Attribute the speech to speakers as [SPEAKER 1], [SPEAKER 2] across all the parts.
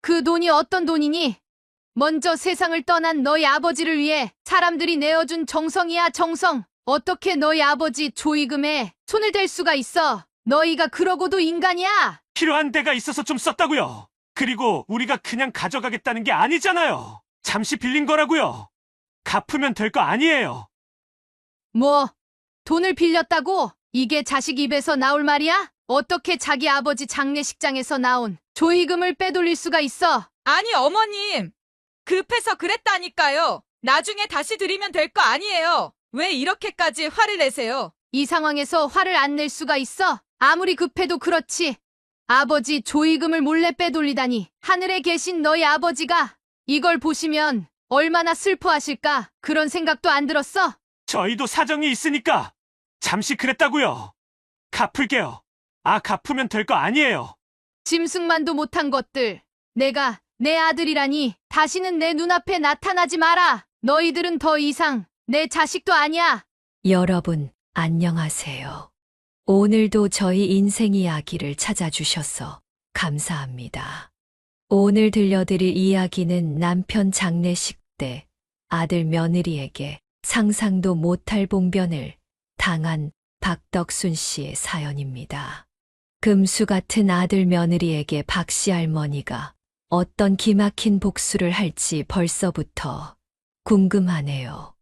[SPEAKER 1] 그 돈이 어떤 돈이니? 먼저 세상을 떠난 너희 아버지를 위해 사람들이 내어준 정성이야, 정성. 어떻게 너희 아버지 조이금에 손을 댈 수가 있어? 너희가 그러고도 인간이야?
[SPEAKER 2] 필요한 데가 있어서 좀 썼다고요. 그리고 우리가 그냥 가져가겠다는 게 아니잖아요. 잠시 빌린 거라고요. 갚으면 될 거 아니에요.
[SPEAKER 1] 뭐, 돈을 빌렸다고? 이게 자식 입에서 나올 말이야? 어떻게 자기 아버지 장례식장에서 나온 조이금을 빼돌릴 수가 있어?
[SPEAKER 3] 아니, 어머님. 급해서 그랬다니까요. 나중에 다시 드리면 될 거 아니에요. 왜 이렇게까지 화를 내세요?
[SPEAKER 1] 이 상황에서 화를 안 낼 수가 있어? 아무리 급해도 그렇지. 아버지 조이금을 몰래 빼돌리다니. 하늘에 계신 너희 아버지가 이걸 보시면 얼마나 슬퍼하실까? 그런 생각도 안 들었어?
[SPEAKER 2] 저희도 사정이 있으니까 잠시 그랬다고요. 갚을게요. 갚으면 될 거 아니에요.
[SPEAKER 1] 짐승만도 못한 것들. 내가 내 아들이라니 다시는 내 눈앞에 나타나지 마라. 너희들은 더 이상 내 자식도 아니야.
[SPEAKER 4] 여러분, 안녕하세요. 오늘도 저희 인생 이야기를 찾아주셔서 감사합니다. 오늘 들려드릴 이야기는 남편 장례식 때 아들 며느리에게 상상도 못할 봉변을 당한 박덕순 씨의 사연입니다. 금수 같은 아들 며느리에게 박씨 할머니가 어떤 기막힌 복수를 할지 벌써부터 궁금하네요.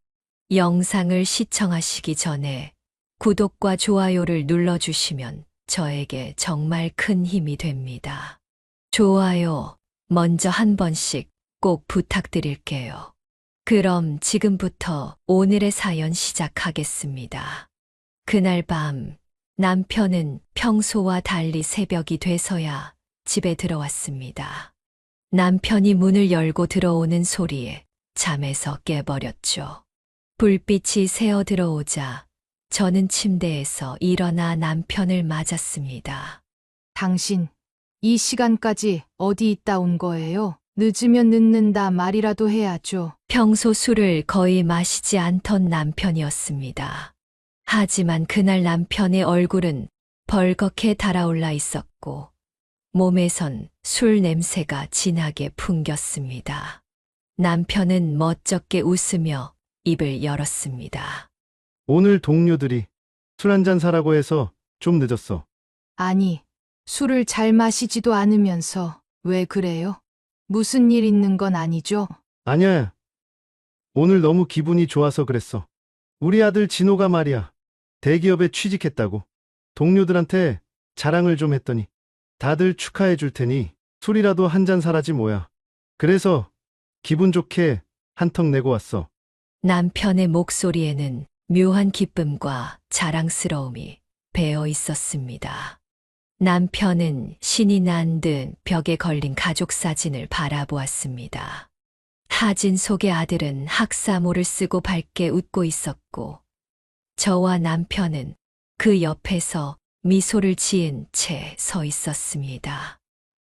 [SPEAKER 4] 영상을 시청하시기 전에 구독과 좋아요를 눌러주시면 저에게 정말 큰 힘이 됩니다. 좋아요 먼저 한 번씩 꼭 부탁드릴게요. 그럼 지금부터 오늘의 사연 시작하겠습니다. 그날 밤 남편은 평소와 달리 새벽이 돼서야 집에 들어왔습니다. 남편이 문을 열고 들어오는 소리에 잠에서 깨버렸죠. 불빛이 새어 들어오자 저는 침대에서 일어나 남편을 맞았습니다.
[SPEAKER 1] 당신, 이 시간까지 어디 있다 온 거예요? 늦으면 늦는다 말이라도 해야죠.
[SPEAKER 4] 평소 술을 거의 마시지 않던 남편이었습니다. 하지만 그날 남편의 얼굴은 벌겋게 달아올라 있었고 몸에선 술 냄새가 진하게 풍겼습니다. 남편은 멋쩍게 웃으며 입을 열었습니다.
[SPEAKER 5] 오늘 동료들이 술 한잔 사라고 해서 좀 늦었어.
[SPEAKER 1] 아니, 술을 잘 마시지도 않으면서 왜 그래요? 무슨 일 있는 건 아니죠?
[SPEAKER 5] 아니야. 오늘 너무 기분이 좋아서 그랬어. 우리 아들 진호가 말이야. 대기업에 취직했다고. 동료들한테 자랑을 좀 했더니 다들 축하해 줄 테니 술이라도 한잔 사라지 뭐야. 그래서 기분 좋게 한턱 내고 왔어.
[SPEAKER 4] 남편의 목소리에는 묘한 기쁨과 자랑스러움이 배어 있었습니다. 남편은 신이 난 듯 벽에 걸린 가족 사진을 바라보았습니다. 사진 속의 아들은 학사모를 쓰고 밝게 웃고 있었고 저와 남편은 그 옆에서 미소를 지은 채 서 있었습니다.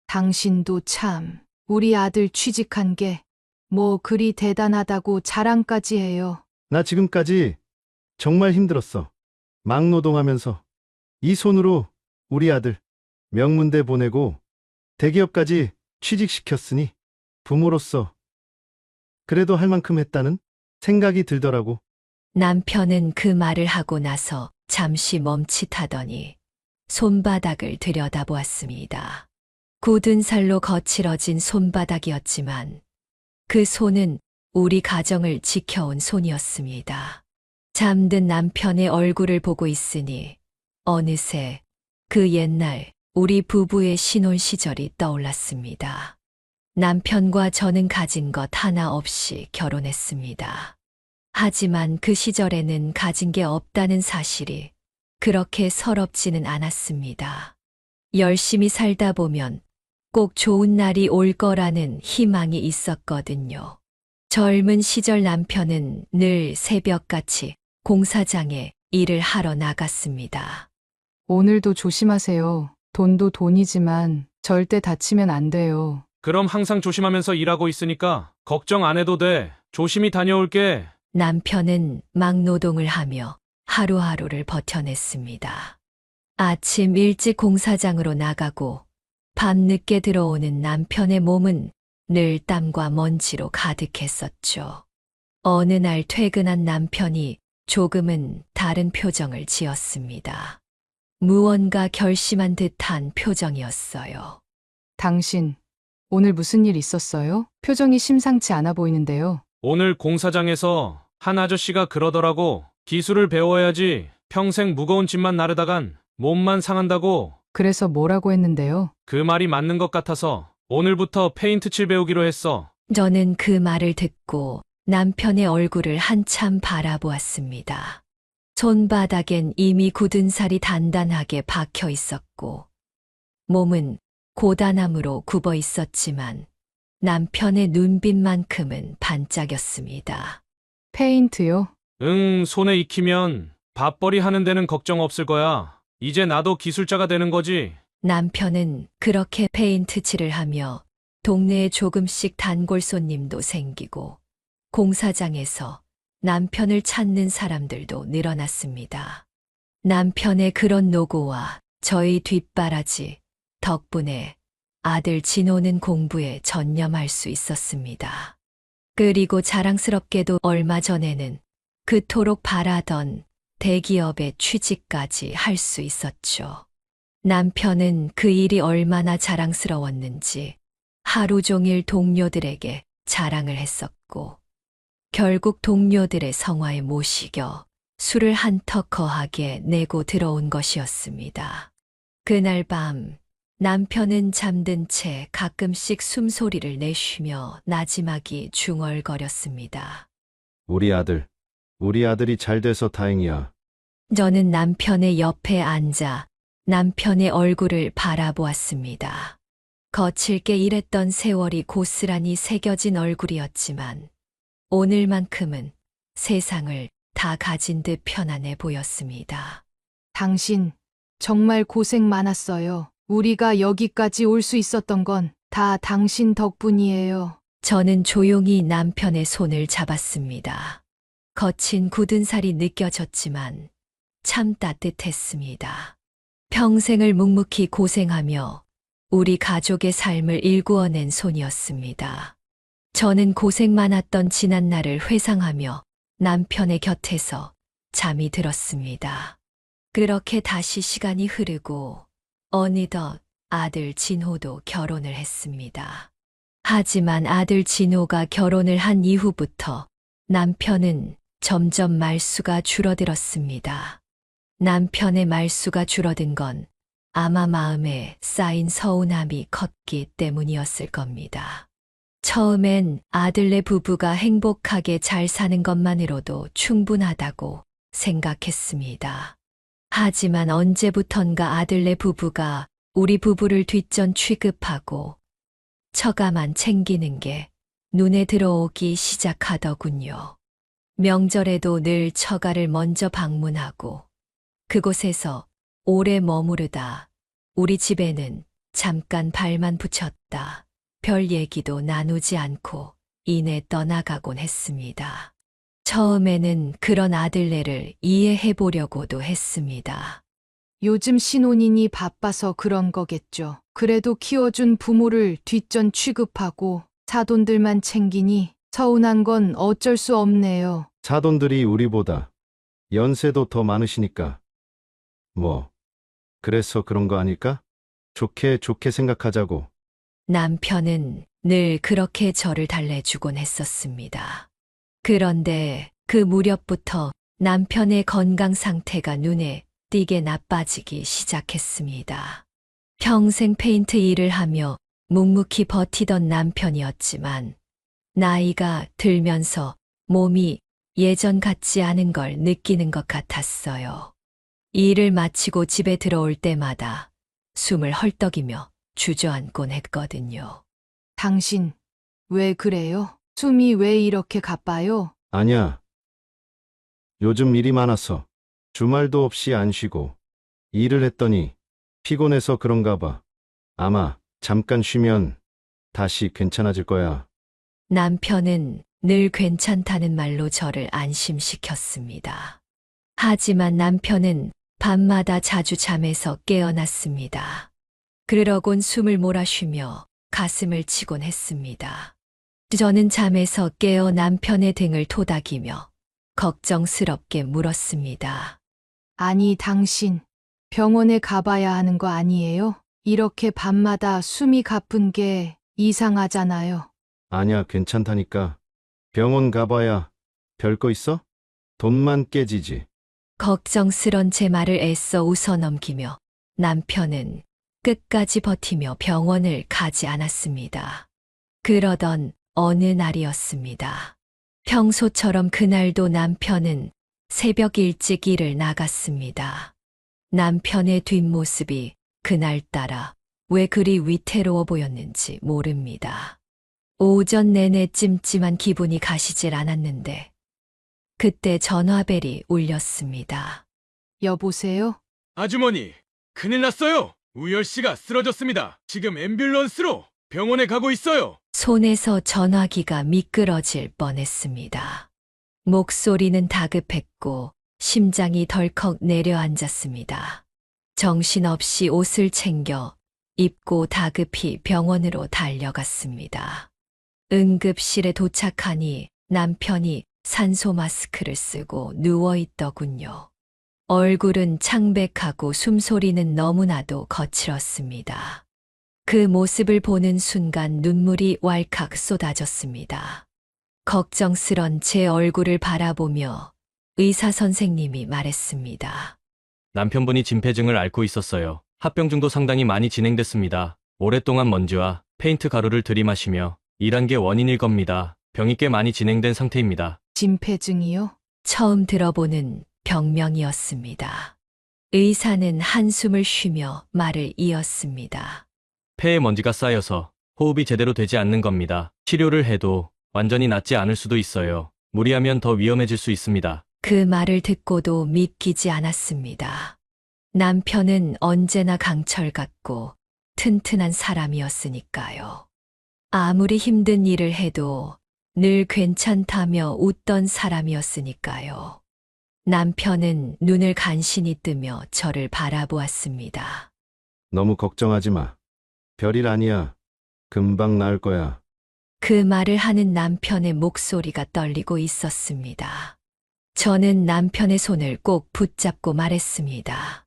[SPEAKER 1] 당신도 참, 우리 아들 취직한 게 뭐 그리 대단하다고 자랑까지 해요.
[SPEAKER 5] 나 지금까지 정말 힘들었어. 막노동하면서 이 손으로 우리 아들 명문대 보내고 대기업까지 취직시켰으니 부모로서 그래도 할 만큼 했다는 생각이 들더라고.
[SPEAKER 4] 남편은 그 말을 하고 나서 잠시 멈칫하더니 손바닥을 들여다보았습니다. 굳은 살로 거칠어진 손바닥이었지만 그 손은 우리 가정을 지켜온 손이었습니다. 잠든 남편의 얼굴을 보고 있으니 어느새 그 옛날 우리 부부의 신혼 시절이 떠올랐습니다. 남편과 저는 가진 것 하나 없이 결혼했습니다. 하지만 그 시절에는 가진 게 없다는 사실이 그렇게 서럽지는 않았습니다. 열심히 살다 보면 꼭 좋은 날이 올 거라는 희망이 있었거든요. 젊은 시절 남편은 늘 새벽같이 공사장에 일을 하러 나갔습니다.
[SPEAKER 1] 오늘도 조심하세요. 돈도 돈이지만 절대 다치면 안 돼요.
[SPEAKER 6] 그럼 항상 조심하면서 일하고 있으니까 걱정 안 해도 돼. 조심히 다녀올게.
[SPEAKER 4] 남편은 막노동을 하며 하루하루를 버텨냈습니다. 아침 일찍 공사장으로 나가고 밤늦게 들어오는 남편의 몸은 늘 땀과 먼지로 가득했었죠. 어느 날 퇴근한 남편이 조금은 다른 표정을 지었습니다. 무언가 결심한 듯한 표정이었어요.
[SPEAKER 1] 당신, 오늘 무슨 일 있었어요? 표정이 심상치 않아 보이는데요.
[SPEAKER 6] 오늘 공사장에서 한 아저씨가 그러더라고. 기술을 배워야지 평생 무거운 짐만 나르다간 몸만 상한다고.
[SPEAKER 1] 그래서 뭐라고 했는데요?
[SPEAKER 6] 그 말이 맞는 것 같아서 오늘부터 페인트 칠 배우기로 했어.
[SPEAKER 4] 저는 그 말을 듣고 남편의 얼굴을 한참 바라보았습니다. 손바닥엔 이미 굳은 살이 단단하게 박혀 있었고, 몸은 고단함으로 굽어 있었지만 남편의 눈빛만큼은 반짝였습니다.
[SPEAKER 1] 페인트요?
[SPEAKER 6] 손에 익히면 밥벌이 하는 데는 걱정 없을 거야. 이제 나도 기술자가 되는 거지.
[SPEAKER 4] 남편은 그렇게 페인트 칠을 하며 동네에 조금씩 단골 손님도 생기고 공사장에서 남편을 찾는 사람들도 늘어났습니다. 남편의 그런 노고와 저희 뒷바라지 덕분에 아들 진호는 공부에 전념할 수 있었습니다. 그리고 자랑스럽게도 얼마 전에는 그토록 바라던 대기업에 취직까지 할 수 있었죠. 남편은 그 일이 얼마나 자랑스러웠는지 하루 종일 동료들에게 자랑을 했었고, 결국 동료들의 성화에 못 이겨 술을 한턱 거하게 내고 들어온 것이었습니다. 그날 밤 남편은 잠든 채 가끔씩 숨소리를 내쉬며 나지막이 중얼거렸습니다.
[SPEAKER 5] 우리 아들이 잘 돼서 다행이야.
[SPEAKER 4] 저는 남편의 옆에 앉아 남편의 얼굴을 바라보았습니다. 거칠게 일했던 세월이 고스란히 새겨진 얼굴이었지만 오늘만큼은 세상을 다 가진 듯 편안해 보였습니다.
[SPEAKER 1] 당신, 정말 고생 많았어요. 우리가 여기까지 올 수 있었던 건 다 당신 덕분이에요.
[SPEAKER 4] 저는 조용히 남편의 손을 잡았습니다. 거친 굳은 살이 느껴졌지만 참 따뜻했습니다. 평생을 묵묵히 고생하며 우리 가족의 삶을 일구어낸 손이었습니다. 저는 고생 많았던 지난날을 회상하며 남편의 곁에서 잠이 들었습니다. 그렇게 다시 시간이 흐르고 어느덧 아들 진호도 결혼을 했습니다. 하지만 아들 진호가 결혼을 한 이후부터 남편은 점점 말수가 줄어들었습니다. 남편의 말수가 줄어든 건 아마 마음에 쌓인 서운함이 컸기 때문이었을 겁니다. 처음엔 아들네 부부가 행복하게 잘 사는 것만으로도 충분하다고 생각했습니다. 하지만 언제부턴가 아들네 부부가 우리 부부를 뒷전 취급하고 처가만 챙기는 게 눈에 들어오기 시작하더군요. 명절에도 늘 처가를 먼저 방문하고 그곳에서 오래 머무르다 우리 집에는 잠깐 발만 붙였다 별 얘기도 나누지 않고 이내 떠나가곤 했습니다. 처음에는 그런 아들네를 이해해 보려고도 했습니다.
[SPEAKER 1] 요즘 신혼이니 바빠서 그런 거겠죠. 그래도 키워준 부모를 뒷전 취급하고 사돈들만 챙기니 서운한 건 어쩔 수 없네요.
[SPEAKER 5] 사돈들이 우리보다 연세도 더 많으시니까. 그래서 그런 거 아닐까? 좋게 생각하자고.
[SPEAKER 4] 남편은 늘 그렇게 저를 달래주곤 했었습니다. 그런데 그 무렵부터 남편의 건강 상태가 눈에 띄게 나빠지기 시작했습니다. 평생 페인트 일을 하며 묵묵히 버티던 남편이었지만 나이가 들면서 몸이 예전 같지 않은 걸 느끼는 것 같았어요. 일을 마치고 집에 들어올 때마다 숨을 헐떡이며 주저앉곤 했거든요.
[SPEAKER 1] 당신, 왜 그래요? 숨이 왜 이렇게 가빠요?
[SPEAKER 5] 아니야. 요즘 일이 많아서 주말도 없이 안 쉬고 일을 했더니 피곤해서 그런가 봐. 아마 잠깐 쉬면 다시 괜찮아질 거야.
[SPEAKER 4] 남편은 늘 괜찮다는 말로 저를 안심시켰습니다. 하지만 남편은 밤마다 자주 잠에서 깨어났습니다. 그러곤 숨을 몰아쉬며 가슴을 치곤 했습니다. 저는 잠에서 깨어 남편의 등을 토닥이며 걱정스럽게 물었습니다.
[SPEAKER 1] 아니, 당신 병원에 가봐야 하는 거 아니에요? 이렇게 밤마다 숨이 가쁜 게 이상하잖아요.
[SPEAKER 5] 아니야, 괜찮다니까. 병원 가봐야 별거 있어? 돈만 깨지지.
[SPEAKER 4] 걱정스런 제 말을 애써 웃어넘기며 남편은 끝까지 버티며 병원을 가지 않았습니다. 그러던 어느 날이었습니다. 평소처럼 그날도 남편은 새벽 일찍 일을 나갔습니다. 남편의 뒷모습이 그날따라 왜 그리 위태로워 보였는지 모릅니다. 오전 내내 찜찜한 기분이 가시질 않았는데 그때 전화벨이 울렸습니다.
[SPEAKER 1] 여보세요?
[SPEAKER 7] 아주머니, 큰일 났어요. 우열 씨가 쓰러졌습니다. 지금 앰뷸런스로 병원에 가고 있어요.
[SPEAKER 4] 손에서 전화기가 미끄러질 뻔했습니다. 목소리는 다급했고 심장이 덜컥 내려앉았습니다. 정신없이 옷을 챙겨 입고 다급히 병원으로 달려갔습니다. 응급실에 도착하니 남편이 산소 마스크를 쓰고 누워 있더군요. 얼굴은 창백하고 숨소리는 너무나도 거칠었습니다. 그 모습을 보는 순간 눈물이 왈칵 쏟아졌습니다. 걱정스런 제 얼굴을 바라보며 의사 선생님이 말했습니다.
[SPEAKER 8] 남편분이 진폐증을 앓고 있었어요. 합병증도 상당히 많이 진행됐습니다. 오랫동안 먼지와 페인트 가루를 들이마시며 일한 게 원인일 겁니다. 병이 꽤 많이 진행된 상태입니다.
[SPEAKER 1] 진폐증이요?
[SPEAKER 4] 처음 들어보는 병명이었습니다. 의사는 한숨을 쉬며 말을 이었습니다.
[SPEAKER 8] 폐에 먼지가 쌓여서 호흡이 제대로 되지 않는 겁니다. 치료를 해도 완전히 낫지 않을 수도 있어요. 무리하면 더 위험해질 수 있습니다.
[SPEAKER 4] 그 말을 듣고도 믿기지 않았습니다. 남편은 언제나 강철 같고 튼튼한 사람이었으니까요. 아무리 힘든 일을 해도 늘 괜찮다며 웃던 사람이었으니까요. 남편은 눈을 간신히 뜨며 저를 바라보았습니다.
[SPEAKER 5] 너무 걱정하지 마. 별일 아니야. 금방 나을 거야.
[SPEAKER 4] 그 말을 하는 남편의 목소리가 떨리고 있었습니다. 저는 남편의 손을 꼭 붙잡고 말했습니다.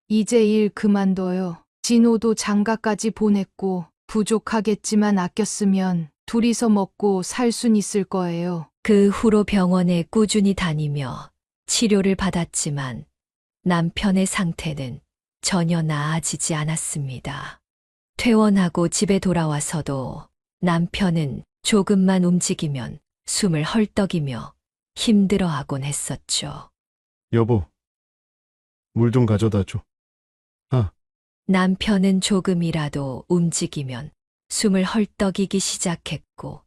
[SPEAKER 1] 이제 일 그만둬요. 진호도 장가까지 보냈고 부족하겠지만 아꼈으면 둘이서 먹고 살 순 있을 거예요.
[SPEAKER 4] 그 후로 병원에 꾸준히 다니며 치료를 받았지만 남편의 상태는 전혀 나아지지 않았습니다. 퇴원하고 집에 돌아와서도 남편은 조금만 움직이면 숨을 헐떡이며 힘들어하곤 했었죠.
[SPEAKER 5] 여보, 물 좀 가져다 줘.
[SPEAKER 4] 남편은 조금이라도 움직이면 숨을 헐떡이기 시작했고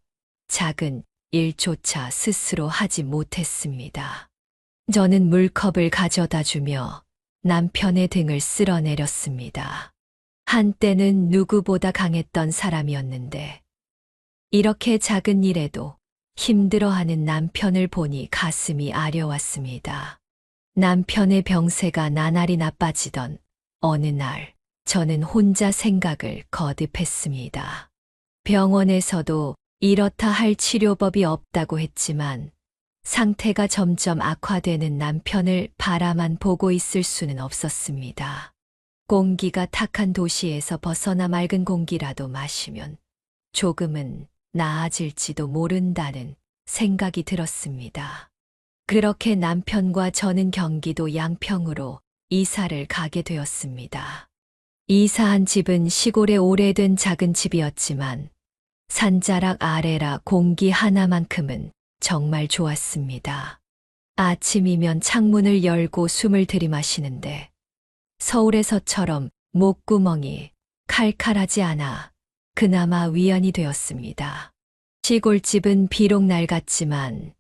[SPEAKER 4] 작은 일조차 스스로 하지 못했습니다. 저는 물컵을 가져다 주며 남편의 등을 쓸어내렸습니다. 한때는 누구보다 강했던 사람이었는데 이렇게 작은 일에도 힘들어하는 남편을 보니 가슴이 아려왔습니다. 남편의 병세가 나날이 나빠지던 어느 날 저는 혼자 생각을 거듭했습니다. 병원에서도 이렇다 할 치료법이 없다고 했지만 상태가 점점 악화되는 남편을 바라만 보고 있을 수는 없었습니다. 공기가 탁한 도시에서 벗어나 맑은 공기라도 마시면 조금은 나아질지도 모른다는 생각이 들었습니다. 그렇게 남편과 저는 경기도 양평으로 이사를 가게 되었습니다. 이사한 집은 시골의 오래된 작은 집이었지만 산자락 아래라 공기 하나만큼은 정말 좋았습니다. 아침이면 창문을 열고 숨을 들이마시는데 서울에서처럼 목구멍이 칼칼하지 않아 그나마 위안이 되었습니다. 시골집은 비록 낡았지만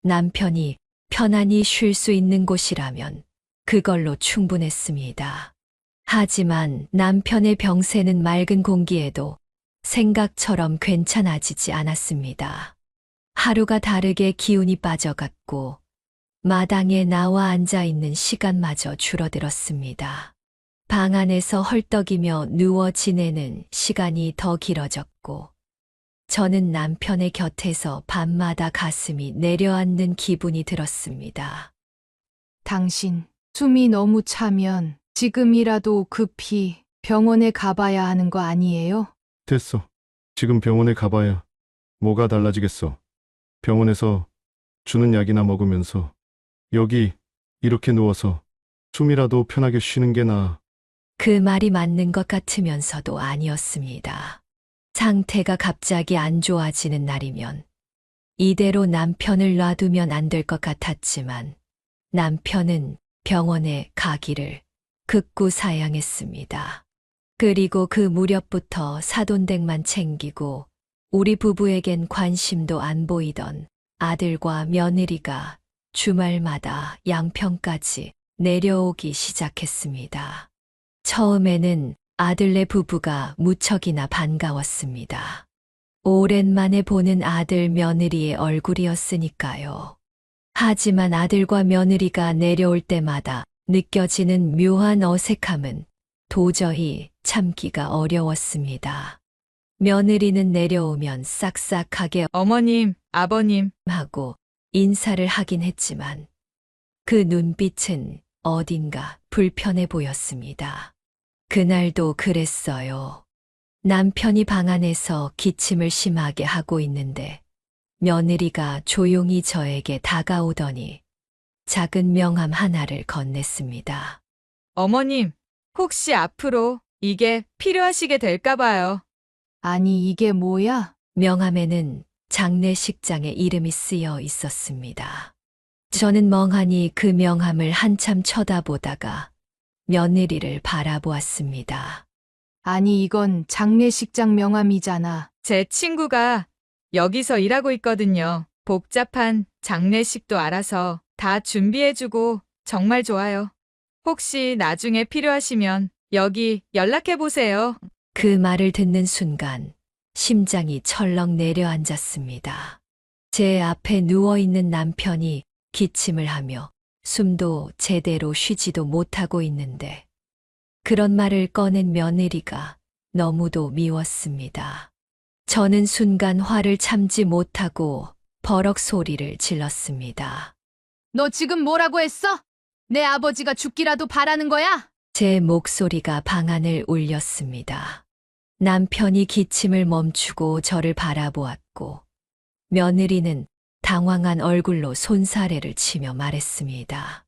[SPEAKER 4] 남편이 편안히 쉴 수 있는 곳이라면 그걸로 충분했습니다. 하지만 남편의 병세는 맑은 공기에도 생각처럼 괜찮아지지 않았습니다. 하루가 다르게 기운이 빠져갔고 마당에 나와 앉아 있는 시간마저 줄어들었습니다. 방 안에서 헐떡이며 누워 지내는 시간이 더 길어졌고, 저는 남편의 곁에서 밤마다 가슴이 내려앉는 기분이 들었습니다.
[SPEAKER 1] 당신, 숨이 너무 차면 지금이라도 급히 병원에 가봐야 하는 거 아니에요?
[SPEAKER 5] 됐어. 지금 병원에 가봐야 뭐가 달라지겠어. 병원에서 주는 약이나 먹으면서 여기 이렇게 누워서 숨이라도 편하게 쉬는 게 나아.
[SPEAKER 4] 그 말이 맞는 것 같으면서도 아니었습니다. 상태가 갑자기 안 좋아지는 날이면 이대로 남편을 놔두면 안 될 것 같았지만 남편은 병원에 가기를 극구 사양했습니다. 그리고 그 무렵부터 사돈댁만 챙기고 우리 부부에겐 관심도 안 보이던 아들과 며느리가 주말마다 양평까지 내려오기 시작했습니다. 처음에는 아들네 부부가 무척이나 반가웠습니다. 오랜만에 보는 아들 며느리의 얼굴이었으니까요. 하지만 아들과 며느리가 내려올 때마다 느껴지는 묘한 어색함은 도저히 참기가 어려웠습니다. 며느리는 내려오면 싹싹하게
[SPEAKER 3] 어머님, 아버님,
[SPEAKER 4] 하고 인사를 하긴 했지만 그 눈빛은 어딘가 불편해 보였습니다. 그날도 그랬어요. 남편이 방 안에서 기침을 심하게 하고 있는데 며느리가 조용히 저에게 다가오더니 작은 명함 하나를 건넸습니다.
[SPEAKER 3] 어머님, 혹시 앞으로 이게 필요하시게 될까 봐요.
[SPEAKER 1] 아니, 이게 뭐야?
[SPEAKER 4] 명함에는 장례식장의 이름이 쓰여 있었습니다. 저는 멍하니 그 명함을 한참 쳐다보다가 며느리를 바라보았습니다.
[SPEAKER 1] 아니, 이건 장례식장 명함이잖아.
[SPEAKER 3] 제 친구가 여기서 일하고 있거든요. 복잡한 장례식도 알아서 다 준비해주고 정말 좋아요. 혹시 나중에 필요하시면 여기 연락해보세요.
[SPEAKER 4] 그 말을 듣는 순간 심장이 철렁 내려앉았습니다. 제 앞에 누워있는 남편이 기침을 하며 숨도 제대로 쉬지도 못하고 있는데 그런 말을 꺼낸 며느리가 너무도 미웠습니다. 저는 순간 화를 참지 못하고 버럭 소리를 질렀습니다.
[SPEAKER 1] 너 지금 뭐라고 했어? 내 아버지가 죽기라도 바라는 거야?
[SPEAKER 4] 제 목소리가 방안을 울렸습니다. 남편이 기침을 멈추고 저를 바라보았고 며느리는 당황한 얼굴로 손사래를 치며 말했습니다.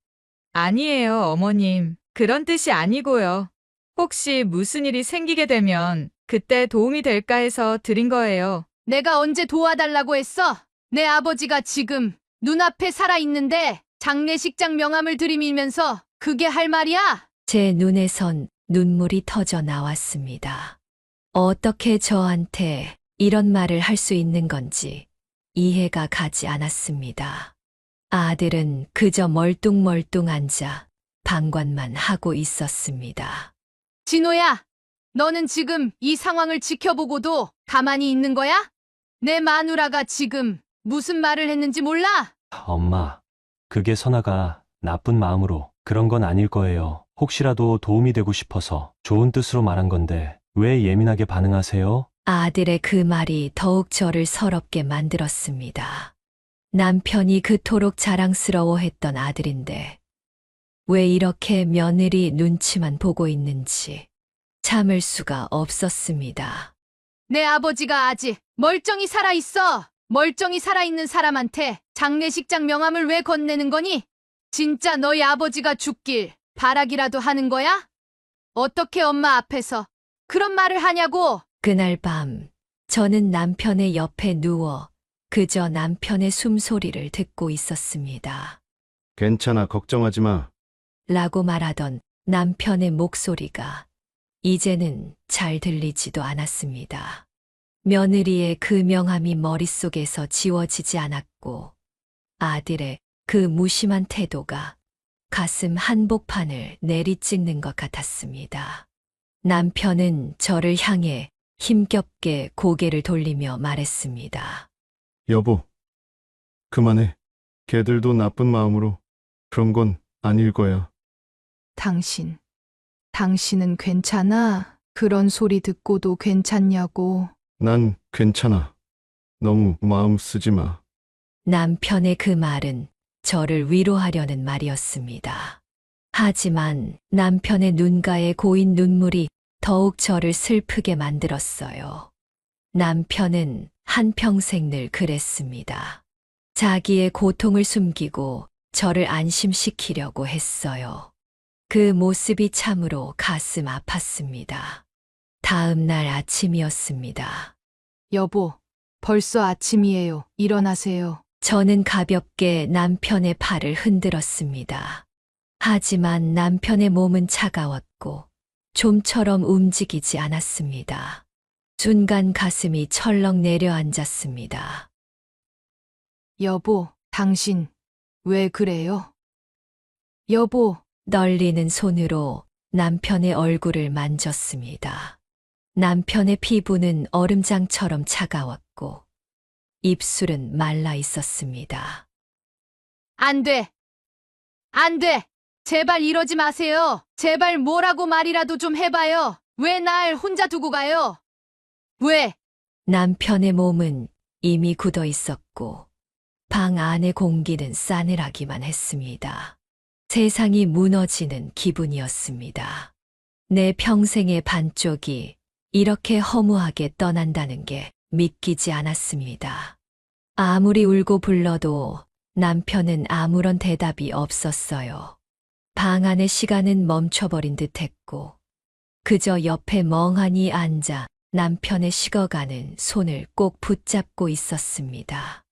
[SPEAKER 3] 아니에요, 어머님. 그런 뜻이 아니고요. 혹시 무슨 일이 생기게 되면 그때 도움이 될까 해서 드린 거예요.
[SPEAKER 1] 내가 언제 도와달라고 했어? 내 아버지가 지금 눈앞에 살아있는데 장례식장 명함을 들이밀면서 그게 할 말이야?
[SPEAKER 4] 제 눈에선 눈물이 터져 나왔습니다. 어떻게 저한테 이런 말을 할 수 있는 건지 이해가 가지 않았습니다. 아들은 그저 멀뚱멀뚱 앉아 방관만 하고 있었습니다.
[SPEAKER 1] 진호야, 너는 지금 이 상황을 지켜보고도 가만히 있는 거야? 내 마누라가 지금 무슨 말을 했는지 몰라?
[SPEAKER 9] 엄마, 그게 선아가 나쁜 마음으로 그런 건 아닐 거예요. 혹시라도 도움이 되고 싶어서 좋은 뜻으로 말한 건데 왜 예민하게 반응하세요?
[SPEAKER 4] 아들의 그 말이 더욱 저를 서럽게 만들었습니다. 남편이 그토록 자랑스러워했던 아들인데 왜 이렇게 며느리 눈치만 보고 있는지 참을 수가 없었습니다.
[SPEAKER 1] 내 아버지가 아직 멀쩡히 살아있어. 멀쩡히 살아있는 사람한테 장례식장 명함을 왜 건네는 거니? 진짜 너희 아버지가 죽길 바라기라도 하는 거야? 어떻게 엄마 앞에서 그런 말을 하냐고?
[SPEAKER 4] 그날 밤 저는 남편의 옆에 누워 그저 남편의 숨소리를 듣고 있었습니다.
[SPEAKER 5] 괜찮아, 걱정하지 마.
[SPEAKER 4] 라고 말하던 남편의 목소리가 이제는 잘 들리지도 않았습니다. 며느리의 그 명함이 머릿속에서 지워지지 않았고 아들의 그 무심한 태도가 가슴 한복판을 내리찍는 것 같았습니다. 남편은 저를 향해 힘겹게 고개를 돌리며 말했습니다.
[SPEAKER 5] 여보, 그만해. 걔들도 나쁜 마음으로 그런 건 아닐 거야.
[SPEAKER 1] 당신 당신은 괜찮아? 그런 소리 듣고도 괜찮냐고.
[SPEAKER 5] 난 괜찮아. 너무 마음 쓰지 마.
[SPEAKER 4] 남편의 그 말은 저를 위로하려는 말이었습니다. 하지만 남편의 눈가에 고인 눈물이 더욱 저를 슬프게 만들었어요. 남편은 한평생 늘 그랬습니다. 자기의 고통을 숨기고 저를 안심시키려고 했어요. 그 모습이 참으로 가슴 아팠습니다. 다음 날 아침이었습니다.
[SPEAKER 1] 여보, 벌써 아침이에요. 일어나세요.
[SPEAKER 4] 저는 가볍게 남편의 팔을 흔들었습니다. 하지만 남편의 몸은 차가웠고 좀처럼 움직이지 않았습니다. 순간 가슴이 철렁 내려앉았습니다.
[SPEAKER 1] 여보, 당신 왜 그래요? 여보,
[SPEAKER 4] 떨리는 손으로 남편의 얼굴을 만졌습니다. 남편의 피부는 얼음장처럼 차가웠고 입술은 말라 있었습니다.
[SPEAKER 1] 안 돼. 안 돼. 제발 이러지 마세요. 제발 뭐라고 말이라도 좀 해봐요. 왜 날 혼자 두고 가요? 왜?
[SPEAKER 4] 남편의 몸은 이미 굳어 있었고 방 안의 공기는 싸늘하기만 했습니다. 세상이 무너지는 기분이었습니다. 내 평생의 반쪽이 이렇게 허무하게 떠난다는 게 믿기지 않았습니다. 아무리 울고 불러도 남편은 아무런 대답이 없었어요. 방 안의 시간은 멈춰버린 듯했고 그저 옆에 멍하니 앉아 남편의 식어가는 손을 꼭 붙잡고 있었습니다.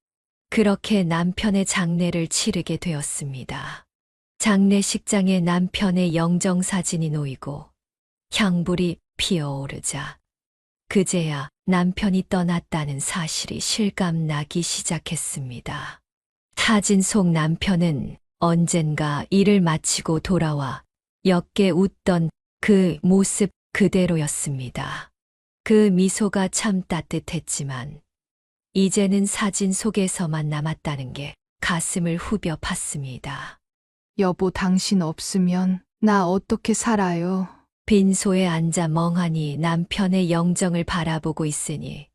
[SPEAKER 4] 그렇게 남편의 장례를 치르게 되었습니다. 장례식장에 남편의 영정사진이 놓이고 향불이 피어오르자 그제야 남편이 떠났다는 사실이 실감나기 시작했습니다. 사진 속 남편은 언젠가 일을 마치고 돌아와 옅게 웃던 그 모습 그대로였습니다. 그 미소가 참 따뜻했지만 이제는 사진 속에서만 남았다는 게 가슴을 후벼 팠습니다.
[SPEAKER 1] 여보, 당신 없으면 나 어떻게 살아요?
[SPEAKER 4] 빈소에 앉아 멍하니 남편의 영정을 바라보고 있으니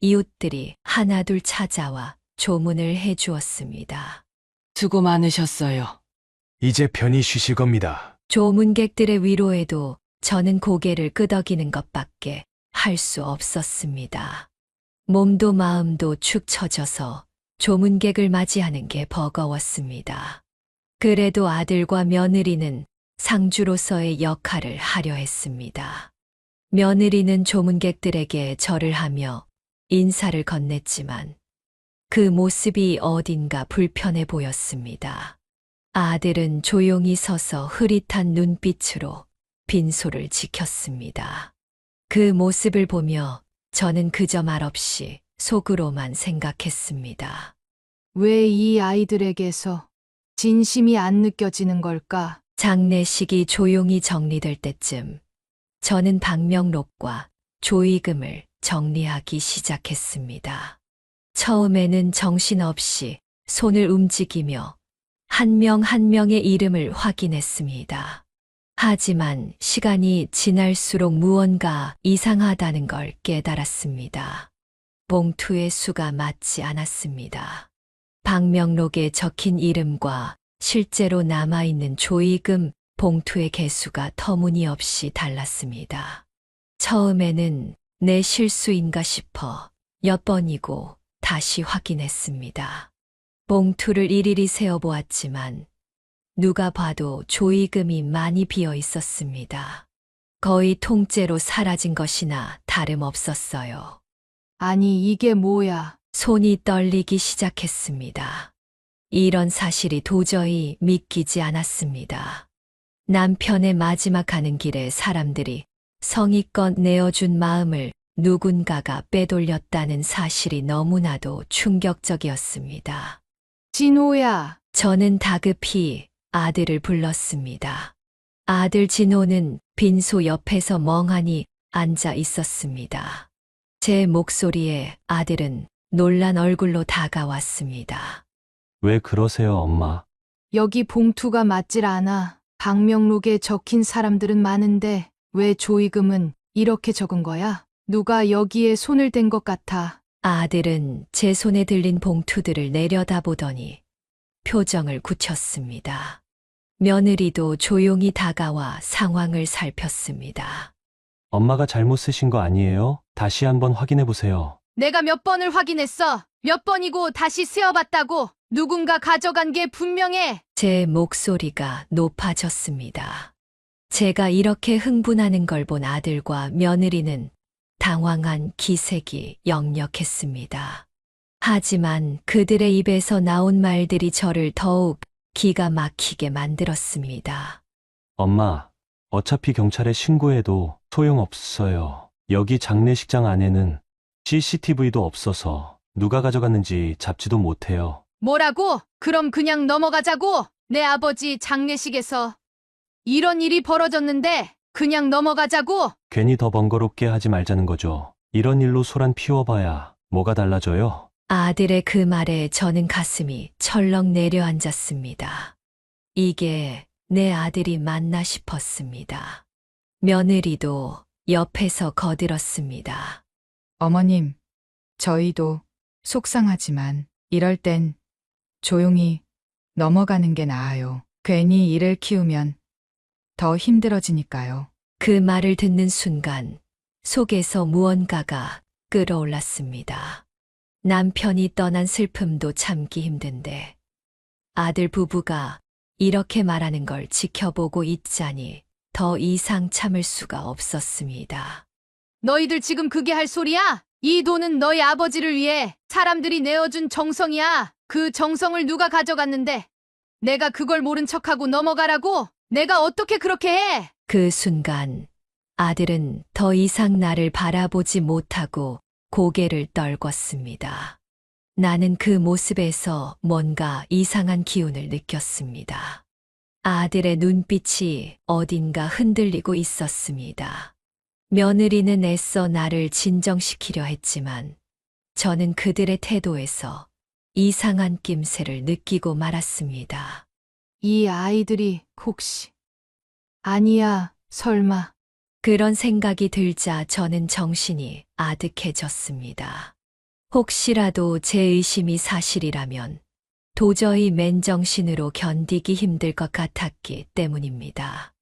[SPEAKER 4] 이웃들이 하나둘 찾아와 조문을 해주었습니다.
[SPEAKER 10] 수고 많으셨어요.
[SPEAKER 7] 이제 편히 쉬실 겁니다.
[SPEAKER 4] 조문객들의 위로에도 저는 고개를 끄덕이는 것밖에 할 수 없었습니다. 몸도 마음도 축 처져서 조문객을 맞이하는 게 버거웠습니다. 그래도 아들과 며느리는 상주로서의 역할을 하려 했습니다. 며느리는 조문객들에게 절을 하며 인사를 건넸지만 그 모습이 어딘가 불편해 보였습니다. 아들은 조용히 서서 흐릿한 눈빛으로 빈소를 지켰습니다. 그 모습을 보며 저는 그저 말없이 속으로만 생각했습니다.
[SPEAKER 1] 왜 이 아이들에게서 진심이 안 느껴지는 걸까?
[SPEAKER 4] 장례식이 조용히 정리될 때쯤 저는 방명록과 조의금을 정리하기 시작했습니다. 처음에는 정신없이 손을 움직이며 한 명 한 명의 이름을 확인했습니다. 하지만 시간이 지날수록 무언가 이상하다는 걸 깨달았습니다. 봉투의 수가 맞지 않았습니다. 방명록에 적힌 이름과 실제로 남아있는 조의금 봉투의 개수가 터무니없이 달랐습니다. 처음에는 내 실수인가 싶어 몇 번이고 다시 확인했습니다. 봉투를 일일이 세어보았지만 누가 봐도 조의금이 많이 비어 있었습니다. 거의 통째로 사라진 것이나 다름없었어요.
[SPEAKER 1] 아니, 이게 뭐야?
[SPEAKER 4] 손이 떨리기 시작했습니다. 이런 사실이 도저히 믿기지 않았습니다. 남편의 마지막 가는 길에 사람들이 성의껏 내어준 마음을 누군가가 빼돌렸다는 사실이 너무나도 충격적이었습니다.
[SPEAKER 1] 진호야,
[SPEAKER 4] 저는 다급히 아들을 불렀습니다. 아들 진호는 빈소 옆에서 멍하니 앉아 있었습니다. 제 목소리에 아들은 놀란 얼굴로 다가왔습니다.
[SPEAKER 9] 왜 그러세요, 엄마?
[SPEAKER 1] 여기 봉투가 맞질 않아. 방명록에 적힌 사람들은 많은데 왜 조의금은 이렇게 적은 거야? 누가 여기에 손을 댄 것 같아.
[SPEAKER 4] 아들은 제 손에 들린 봉투들을 내려다보더니 표정을 굳혔습니다. 며느리도 조용히 다가와 상황을 살폈습니다.
[SPEAKER 9] 엄마가 잘못 쓰신 거 아니에요? 다시 한번 확인해 보세요.
[SPEAKER 1] 내가 몇 번을 확인했어. 몇 번이고 다시 세어봤다고. 누군가 가져간 게 분명해.
[SPEAKER 4] 제 목소리가 높아졌습니다. 제가 이렇게 흥분하는 걸 본 아들과 며느리는 당황한 기색이 역력했습니다. 하지만 그들의 입에서 나온 말들이 저를 더욱 기가 막히게 만들었습니다.
[SPEAKER 9] 엄마, 어차피 경찰에 신고해도 소용없어요. 여기 장례식장 안에는 CCTV도 없어서 누가 가져갔는지 잡지도 못해요.
[SPEAKER 1] 뭐라고? 그럼 그냥 넘어가자고. 내 아버지 장례식에서 이런 일이 벌어졌는데 그냥 넘어가자고.
[SPEAKER 9] 괜히 더 번거롭게 하지 말자는 거죠. 이런 일로 소란 피워봐야 뭐가 달라져요?
[SPEAKER 4] 아들의 그 말에 저는 가슴이 철렁 내려앉았습니다. 이게 내 아들이 맞나 싶었습니다. 며느리도 옆에서 거들었습니다.
[SPEAKER 3] 어머님, 저희도 속상하지만 이럴 땐 조용히 넘어가는 게 나아요. 괜히 일을 키우면 더 힘들어지니까요.
[SPEAKER 4] 그 말을 듣는 순간 속에서 무언가가 끓어올랐습니다. 남편이 떠난 슬픔도 참기 힘든데 아들 부부가 이렇게 말하는 걸 지켜보고 있자니 더 이상 참을 수가 없었습니다.
[SPEAKER 1] 너희들 지금 그게 할 소리야? 이 돈은 너희 아버지를 위해 사람들이 내어준 정성이야. 그 정성을 누가 가져갔는데 내가 그걸 모른 척하고 넘어가라고? 내가 어떻게 그렇게 해?
[SPEAKER 4] 그 순간 아들은 더 이상 나를 바라보지 못하고 고개를 떨궜습니다. 나는 그 모습에서 뭔가 이상한 기운을 느꼈습니다. 아들의 눈빛이 어딘가 흔들리고 있었습니다. 며느리는 애써 나를 진정시키려 했지만 저는 그들의 태도에서 이상한 낌새를 느끼고 말았습니다.
[SPEAKER 1] 이 아이들이 혹시 아니야, 설마.
[SPEAKER 4] 그런 생각이 들자 저는 정신이 아득해졌습니다. 혹시라도 제 의심이 사실이라면 도저히 맨정신으로 견디기 힘들 것 같았기 때문입니다.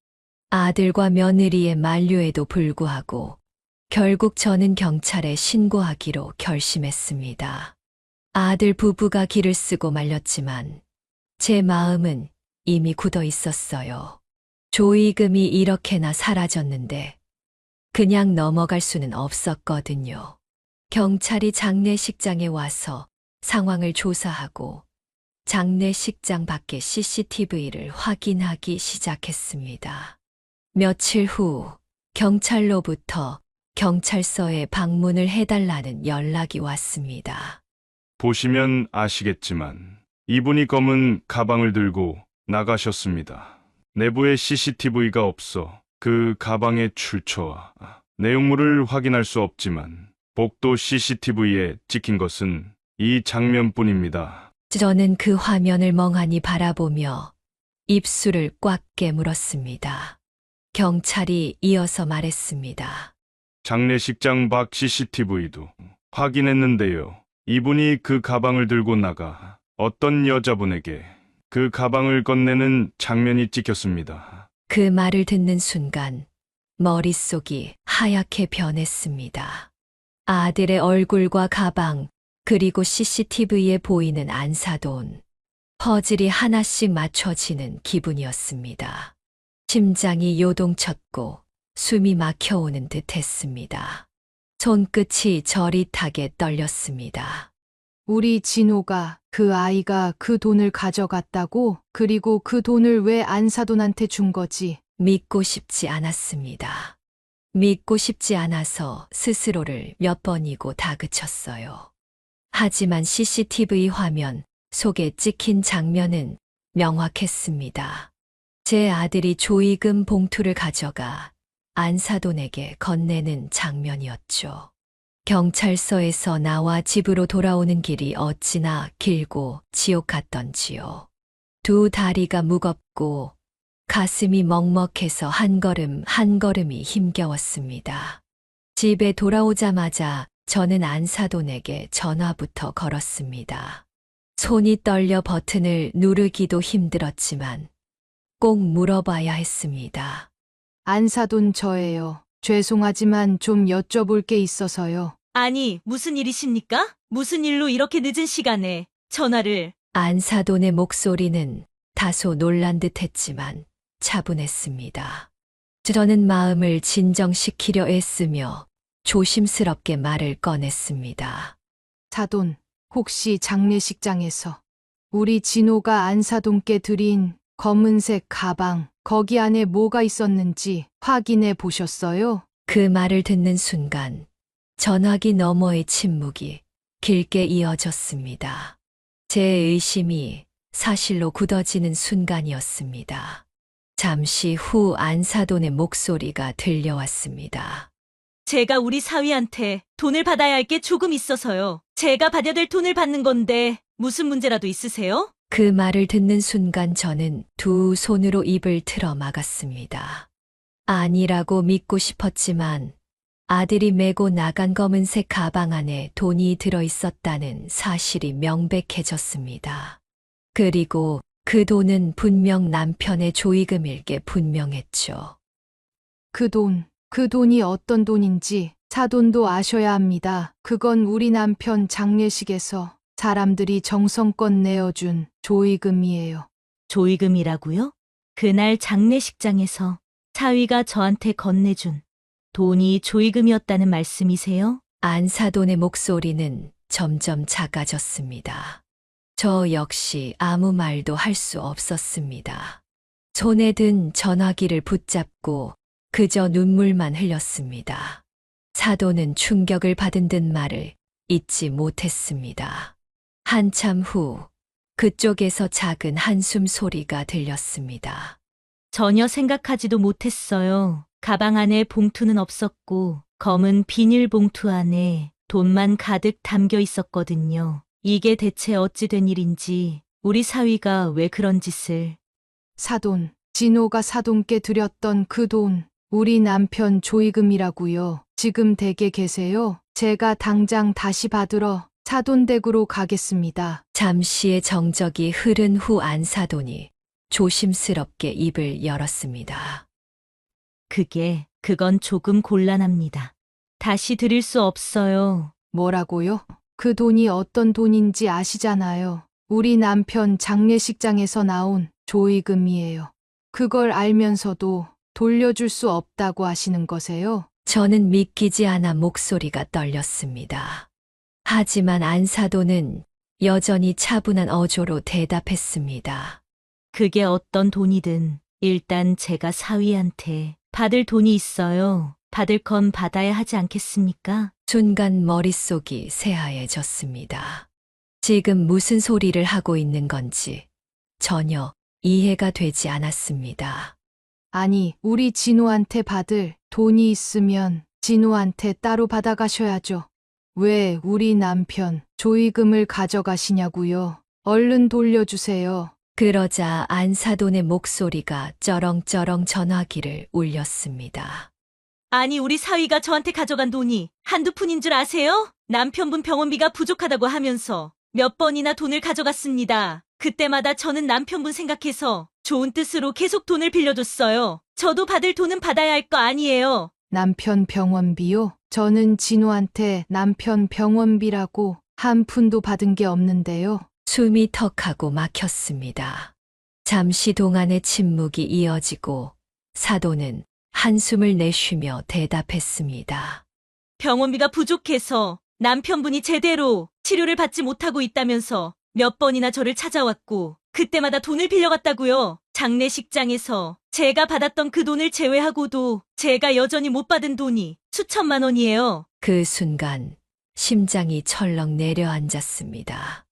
[SPEAKER 4] 아들과 며느리의 만류에도 불구하고 결국 저는 경찰에 신고하기로 결심했습니다. 아들 부부가 길을 쓰고 말렸지만 제 마음은 이미 굳어 있었어요. 조의금이 이렇게나 사라졌는데 그냥 넘어갈 수는 없었거든요. 경찰이 장례식장에 와서 상황을 조사하고 장례식장 밖의 CCTV를 확인하기 시작했습니다. 며칠 후 경찰로부터 경찰서에 방문을 해달라는 연락이 왔습니다.
[SPEAKER 11] 보시면 아시겠지만 이분이 검은 가방을 들고 나가셨습니다. 내부에 CCTV가 없어 그 가방의 출처와 내용물을 확인할 수 없지만 복도 CCTV에 찍힌 것은 이 장면뿐입니다.
[SPEAKER 4] 저는 그 화면을 멍하니 바라보며 입술을 꽉 깨물었습니다. 경찰이 이어서 말했습니다.
[SPEAKER 11] 장례식장 밖 CCTV도 확인했는데요. 이분이 그 가방을 들고 나가 어떤 여자분에게 그 가방을 건네는 장면이 찍혔습니다.
[SPEAKER 4] 그 말을 듣는 순간 머릿속이 하얗게 변했습니다. 아들의 얼굴과 가방, 그리고 CCTV에 보이는 안사돈, 퍼즐이 하나씩 맞춰지는 기분이었습니다. 심장이 요동쳤고 숨이 막혀오는 듯 했습니다. 손끝이 저릿하게 떨렸습니다.
[SPEAKER 1] 우리 진호가 그 아이가 그 돈을 가져갔다고? 그리고 그 돈을 왜 안사돈한테 준 거지?
[SPEAKER 4] 믿고 싶지 않았습니다. 믿고 싶지 않아서 스스로를 몇 번이고 다그쳤어요. 하지만 CCTV 화면 속에 찍힌 장면은 명확했습니다. 제 아들이 조의금 봉투를 가져가 안사돈에게 건네는 장면이었죠. 경찰서에서 나와 집으로 돌아오는 길이 어찌나 길고 지옥 같던지요. 두 다리가 무겁고 가슴이 먹먹해서 한 걸음 한 걸음이 힘겨웠습니다. 집에 돌아오자마자 저는 안사돈에게 전화부터 걸었습니다. 손이 떨려 버튼을 누르기도 힘들었지만 꼭 물어봐야 했습니다.
[SPEAKER 1] 안사돈 저예요. 죄송하지만 좀 여쭤볼 게 있어서요.
[SPEAKER 12] 아니, 무슨 일이십니까? 무슨 일로 이렇게 늦은 시간에 전화를...
[SPEAKER 4] 안사돈의 목소리는 다소 놀란 듯 했지만 차분했습니다. 저는 마음을 진정시키려 애쓰며 조심스럽게 말을 꺼냈습니다.
[SPEAKER 1] 사돈, 혹시 장례식장에서 우리 진호가 안사돈께 드린 검은색 가방, 거기 안에 뭐가 있었는지 확인해 보셨어요?
[SPEAKER 4] 그 말을 듣는 순간 전화기 너머의 침묵이 길게 이어졌습니다. 제 의심이 사실로 굳어지는 순간이었습니다. 잠시 후 안사돈의 목소리가 들려왔습니다.
[SPEAKER 12] 제가 우리 사위한테 돈을 받아야 할 게 조금 있어서요. 제가 받아야 될 돈을 받는 건데 무슨 문제라도 있으세요?
[SPEAKER 4] 그 말을 듣는 순간 저는 두 손으로 입을 틀어 막았습니다. 아니라고 믿고 싶었지만 아들이 메고 나간 검은색 가방 안에 돈이 들어 있었다는 사실이 명백해졌습니다. 그리고 그 돈은 분명 남편의 조의금일 게 분명했죠.
[SPEAKER 1] 그 돈이 어떤 돈인지 사돈도 아셔야 합니다. 그건 우리 남편 장례식에서 사람들이 정성껏 내어준 조의금이에요.
[SPEAKER 12] 조의금이라고요? 그날 장례식장에서 사위가 저한테 건네준 돈이 조의금이었다는 말씀이세요?
[SPEAKER 4] 안사돈의 목소리는 점점 작아졌습니다. 저 역시 아무 말도 할 수 없었습니다. 손에 든 전화기를 붙잡고 그저 눈물만 흘렸습니다. 사돈은 충격을 받은 듯 말을 잇지 못했습니다. 한참 후 그쪽에서 작은 한숨 소리가 들렸습니다.
[SPEAKER 12] 전혀 생각하지도 못했어요. 가방 안에 봉투는 없었고 검은 비닐봉투 안에 돈만 가득 담겨 있었거든요. 이게 대체 어찌 된 일인지 우리 사위가 왜 그런 짓을...
[SPEAKER 1] 사돈, 진호가 사돈께 드렸던 그 돈, 우리 남편 조의금이라고요. 지금 댁에 계세요? 제가 당장 다시 받으러 사돈 댁으로 가겠습니다.
[SPEAKER 4] 잠시의 정적이 흐른 후 안사돈이 조심스럽게 입을 열었습니다.
[SPEAKER 12] 그건 조금 곤란합니다. 다시 드릴 수 없어요.
[SPEAKER 1] 뭐라고요? 그 돈이 어떤 돈인지 아시잖아요. 우리 남편 장례식장에서 나온 조의금이에요. 그걸 알면서도 돌려줄 수 없다고 하시는 거세요?
[SPEAKER 4] 저는 믿기지 않아 목소리가 떨렸습니다. 하지만 안사돈은 여전히 차분한 어조로 대답했습니다.
[SPEAKER 12] 그게 어떤 돈이든 일단 제가 사위한테 받을 돈이 있어요. 받을 건 받아야 하지 않겠습니까?
[SPEAKER 4] 순간 머릿속이 새하얘졌습니다. 지금 무슨 소리를 하고 있는 건지 전혀 이해가 되지 않았습니다.
[SPEAKER 1] 아니, 우리 진호한테 받을 돈이 있으면 진호한테 따로 받아가셔야죠. 왜 우리 남편 조의금을 가져가시냐고요? 얼른 돌려주세요.
[SPEAKER 4] 그러자 안사돈의 목소리가 쩌렁쩌렁 전화기를 울렸습니다.
[SPEAKER 12] 아니, 우리 사위가 저한테 가져간 돈이 한두 푼인 줄 아세요? 남편분 병원비가 부족하다고 하면서 몇 번이나 돈을 가져갔습니다. 그때마다 저는 남편분 생각해서 좋은 뜻으로 계속 돈을 빌려줬어요. 저도 받을 돈은 받아야 할 거 아니에요.
[SPEAKER 1] 남편 병원비요? 저는 진호한테 남편 병원비라고 한 푼도 받은 게 없는데요.
[SPEAKER 4] 숨이 턱하고 막혔습니다. 잠시 동안의 침묵이 이어지고 사돈은 한숨을 내쉬며 대답했습니다.
[SPEAKER 12] 병원비가 부족해서 남편분이 제대로 치료를 받지 못하고 있다면서 몇 번이나 저를 찾아왔고 그때마다 돈을 빌려갔다고요. 장례식장에서 제가 받았던 그 돈을 제외하고도 제가 여전히 못 받은 돈이 수천만 원이에요.
[SPEAKER 4] 그 순간 심장이 철렁 내려앉았습니다.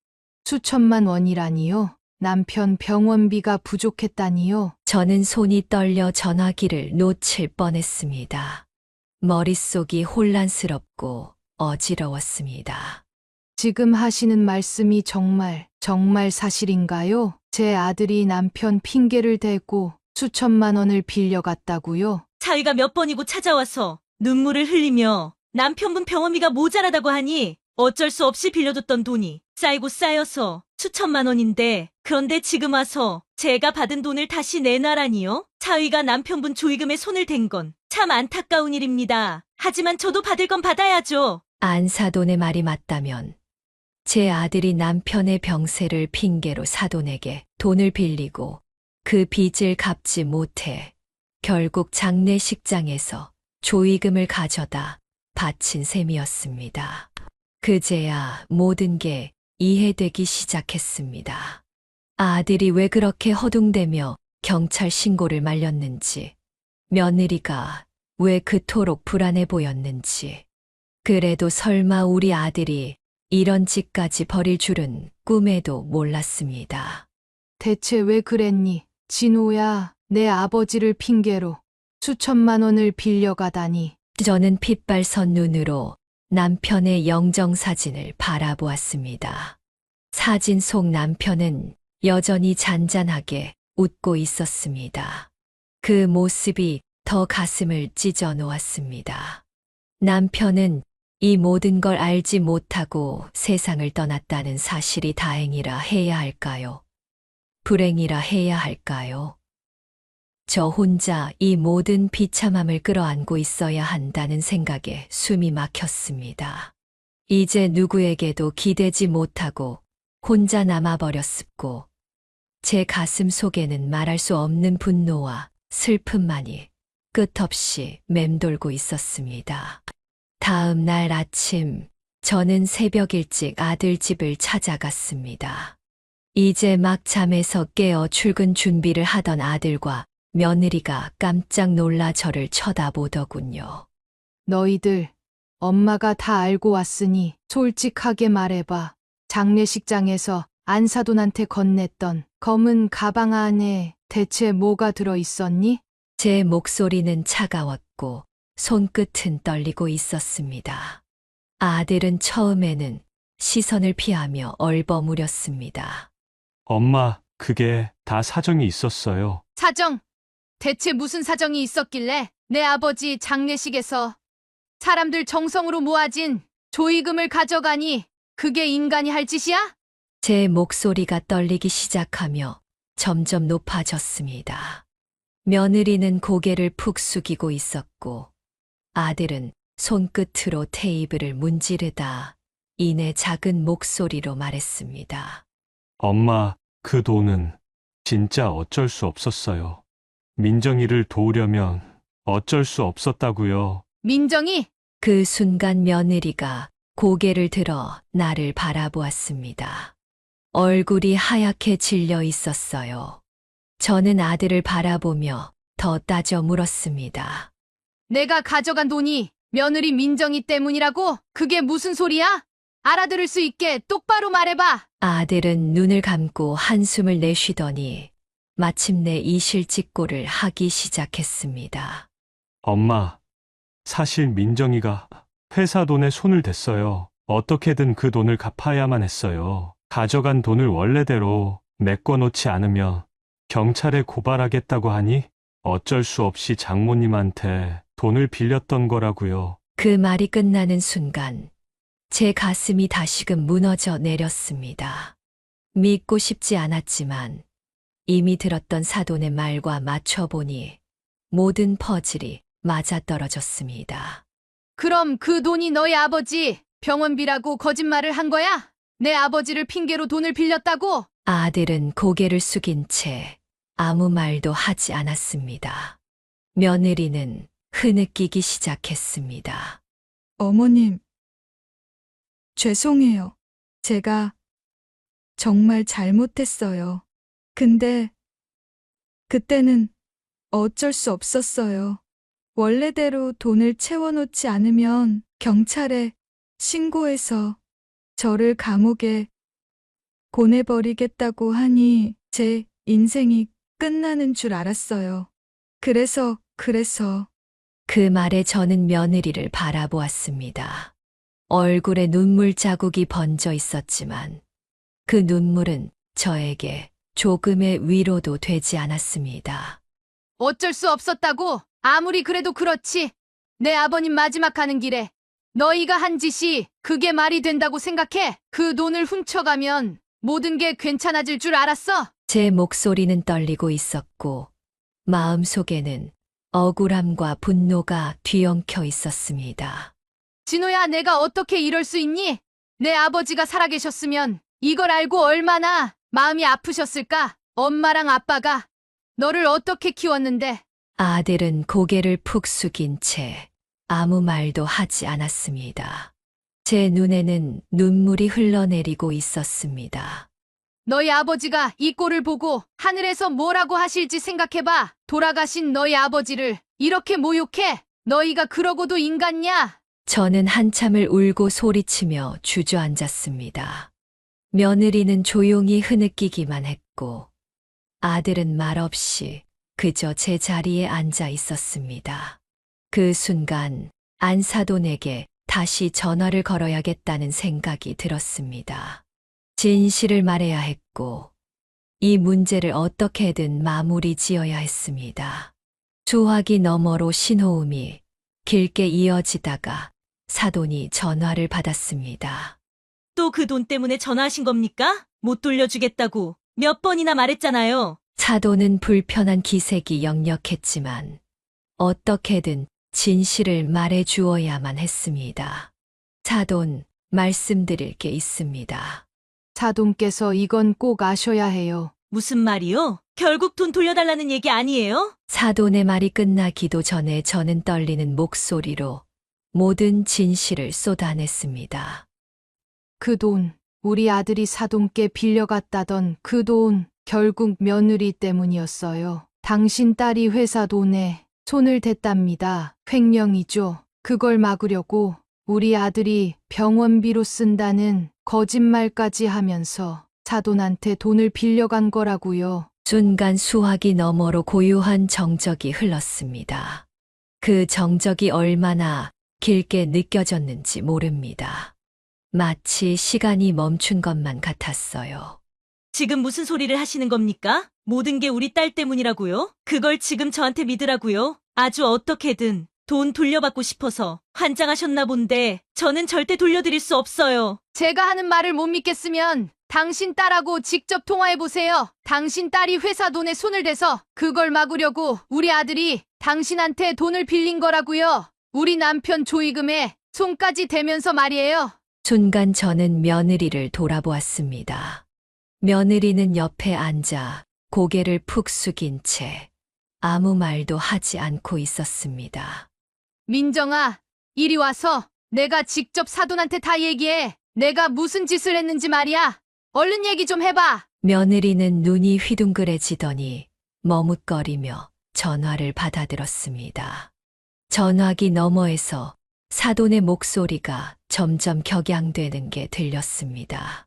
[SPEAKER 1] 수천만 원이라니요? 남편 병원비가 부족했다니요?
[SPEAKER 4] 저는 손이 떨려 전화기를 놓칠 뻔했습니다. 머릿속이 혼란스럽고 어지러웠습니다.
[SPEAKER 1] 지금 하시는 말씀이 정말 사실인가요? 제 아들이 남편 핑계를 대고 수천만 원을 빌려갔다고요?
[SPEAKER 12] 자위가 몇 번이고 찾아와서 눈물을 흘리며 남편분 병원비가 모자라다고 하니 어쩔 수 없이 빌려줬던 돈이 쌓이고 쌓여서 수천만 원인데, 그런데 지금 와서 제가 받은 돈을 다시 내놔라니요? 자위가 남편분 조의금에 손을 댄 건 참 안타까운 일입니다. 하지만 저도 받을 건 받아야죠.
[SPEAKER 4] 안사돈의 말이 맞다면 제 아들이 남편의 병세를 핑계로 사돈에게 돈을 빌리고 그 빚을 갚지 못해 결국 장례식장에서 조의금을 가져다 바친 셈이었습니다. 그제야 모든 게 이해되기 시작했습니다. 아들이 왜 그렇게 허둥대며 경찰 신고를 말렸는지, 며느리가 왜 그토록 불안해 보였는지, 그래도 설마 우리 아들이 이런 짓까지 벌일 줄은 꿈에도 몰랐습니다.
[SPEAKER 1] 대체 왜 그랬니? 진호야, 내 아버지를 핑계로 수천만 원을 빌려가다니.
[SPEAKER 4] 저는 핏발선 눈으로 남편의 영정사진을 바라보았습니다. 사진 속 남편은 여전히 잔잔하게 웃고 있었습니다. 그 모습이 더 가슴을 찢어 놓았습니다. 남편은 이 모든 걸 알지 못하고 세상을 떠났다는 사실이 다행이라 해야 할까요? 불행이라 해야 할까요? 저 혼자 이 모든 비참함을 끌어안고 있어야 한다는 생각에 숨이 막혔습니다. 이제 누구에게도 기대지 못하고 혼자 남아버렸습고, 제 가슴 속에는 말할 수 없는 분노와 슬픔만이 끝없이 맴돌고 있었습니다. 다음 날 아침, 저는 새벽 일찍 아들 집을 찾아갔습니다. 이제 막 잠에서 깨어 출근 준비를 하던 아들과 며느리가 깜짝 놀라 저를 쳐다보더군요.
[SPEAKER 1] 너희들, 엄마가 다 알고 왔으니 솔직하게 말해봐. 장례식장에서 안사돈한테 건넸던 검은 가방 안에 대체 뭐가 들어있었니?
[SPEAKER 4] 제 목소리는 차가웠고 손끝은 떨리고 있었습니다. 아들은 처음에는 시선을 피하며 얼버무렸습니다.
[SPEAKER 9] 엄마, 그게 다 사정이 있었어요.
[SPEAKER 1] 사정? 대체 무슨 사정이 있었길래 내 아버지 장례식에서 사람들 정성으로 모아진 조의금을 가져가니 그게 인간이 할 짓이야?
[SPEAKER 4] 제 목소리가 떨리기 시작하며 점점 높아졌습니다. 며느리는 고개를 푹 숙이고 있었고, 아들은 손끝으로 테이블을 문지르다 이내 작은 목소리로 말했습니다.
[SPEAKER 9] 엄마, 그 돈은 진짜 어쩔 수 없었어요. 민정이를 도우려면 어쩔 수 없었다고요.
[SPEAKER 1] 민정이?
[SPEAKER 4] 그 순간 며느리가 고개를 들어 나를 바라보았습니다. 얼굴이 하얗게 질려 있었어요. 저는 아들을 바라보며 더 따져 물었습니다.
[SPEAKER 1] 내가 가져간 돈이 며느리 민정이 때문이라고? 그게 무슨 소리야? 알아들을 수 있게 똑바로 말해봐.
[SPEAKER 4] 아들은 눈을 감고 한숨을 내쉬더니 마침내 이실직고를 하기 시작했습니다.
[SPEAKER 9] 엄마, 사실 민정이가 회사 돈에 손을 댔어요. 어떻게든 그 돈을 갚아야만 했어요. 가져간 돈을 원래대로 메꿔놓지 않으면 경찰에 고발하겠다고 하니 어쩔 수 없이 장모님한테 돈을 빌렸던 거라고요.
[SPEAKER 4] 그 말이 끝나는 순간 제 가슴이 다시금 무너져 내렸습니다. 믿고 싶지 않았지만 이미 들었던 사돈의 말과 맞춰보니 모든 퍼즐이 맞아떨어졌습니다.
[SPEAKER 1] 그럼 그 돈이 너희 아버지 병원비라고 거짓말을 한 거야? 내 아버지를 핑계로 돈을 빌렸다고?
[SPEAKER 4] 아들은 고개를 숙인 채 아무 말도 하지 않았습니다. 며느리는 흐느끼기 시작했습니다.
[SPEAKER 3] 어머님, 죄송해요. 제가 정말 잘못했어요. 근데 그때는 어쩔 수 없었어요. 원래대로 돈을 채워놓지 않으면 경찰에 신고해서 저를 감옥에 보내버리겠다고 하니 제 인생이 끝나는 줄 알았어요. 그래서
[SPEAKER 4] 그 말에 저는 며느리를 바라보았습니다. 얼굴에 눈물 자국이 번져 있었지만 그 눈물은 저에게 조금의 위로도 되지 않았습니다.
[SPEAKER 1] 어쩔 수 없었다고. 아무리 그래도 그렇지. 내 아버님 마지막 가는 길에 너희가 한 짓이 그게 말이 된다고 생각해? 그 돈을 훔쳐가면 모든 게 괜찮아질 줄 알았어?
[SPEAKER 4] 제 목소리는 떨리고 있었고 마음속에는 억울함과 분노가 뒤엉켜 있었습니다.
[SPEAKER 1] 진호야, 내가 어떻게 이럴 수 있니? 내 아버지가 살아계셨으면 이걸 알고 얼마나 마음이 아프셨을까? 엄마랑 아빠가 너를 어떻게 키웠는데.
[SPEAKER 4] 아들은 고개를 푹 숙인 채 아무 말도 하지 않았습니다. 제 눈에는 눈물이 흘러내리고 있었습니다.
[SPEAKER 1] 너희 아버지가 이 꼴을 보고 하늘에서 뭐라고 하실지 생각해봐. 돌아가신 너희 아버지를 이렇게 모욕해? 너희가 그러고도 인간냐?
[SPEAKER 4] 저는 한참을 울고 소리치며 주저앉았습니다. 며느리는 조용히 흐느끼기만 했고 아들은 말없이 그저 제 자리에 앉아 있었습니다. 그 순간 안사돈에게 다시 전화를 걸어야겠다는 생각이 들었습니다. 진실을 말해야 했고 이 문제를 어떻게든 마무리 지어야 했습니다. 수화기 너머로 신호음이 길게 이어지다가 사돈이 전화를 받았습니다.
[SPEAKER 12] 또 그 돈 때문에 전화하신 겁니까? 못 돌려주겠다고 몇 번이나 말했잖아요.
[SPEAKER 4] 사돈은 불편한 기색이 역력했지만 어떻게든 진실을 말해 주어야만 했습니다. 사돈, 말씀드릴 게 있습니다.
[SPEAKER 1] 사돈께서 이건 꼭 아셔야 해요.
[SPEAKER 12] 무슨 말이요? 결국 돈 돌려달라는 얘기 아니에요?
[SPEAKER 4] 사돈의 말이 끝나기도 전에 저는 떨리는 목소리로 모든 진실을 쏟아냈습니다.
[SPEAKER 1] 그 돈, 우리 아들이 사돈께 빌려갔다던 그 돈, 결국 며느리 때문이었어요. 당신 딸이 회사 돈에 손을 댔답니다. 횡령이죠. 그걸 막으려고 우리 아들이 병원비로 쓴다는 거짓말까지 하면서 사돈한테 돈을 빌려간 거라고요.
[SPEAKER 4] 순간 수화기 너머로 고요한 정적이 흘렀습니다. 그 정적이 얼마나 길게 느껴졌는지 모릅니다. 마치 시간이 멈춘 것만 같았어요.
[SPEAKER 12] 지금 무슨 소리를 하시는 겁니까? 모든 게 우리 딸 때문이라고요? 그걸 지금 저한테 믿으라고요? 아주 어떻게든 돈 돌려받고 싶어서 환장하셨나 본데 저는 절대 돌려드릴 수 없어요.
[SPEAKER 1] 제가 하는 말을 못 믿겠으면 당신 딸하고 직접 통화해보세요. 당신 딸이 회사 돈에 손을 대서 그걸 막으려고 우리 아들이 당신한테 돈을 빌린 거라고요. 우리 남편 조의금에 손까지 대면서 말이에요.
[SPEAKER 4] 순간 저는 며느리를 돌아보았습니다. 며느리는 옆에 앉아 고개를 푹 숙인 채 아무 말도 하지 않고 있었습니다.
[SPEAKER 1] 민정아, 이리 와서 내가 직접 사돈한테 다 얘기해. 내가 무슨 짓을 했는지 말이야. 얼른 얘기 좀 해봐.
[SPEAKER 4] 며느리는 눈이 휘둥그레지더니 머뭇거리며 전화를 받아들었습니다. 전화기 너머에서 사돈의 목소리가 점점 격양되는 게 들렸습니다.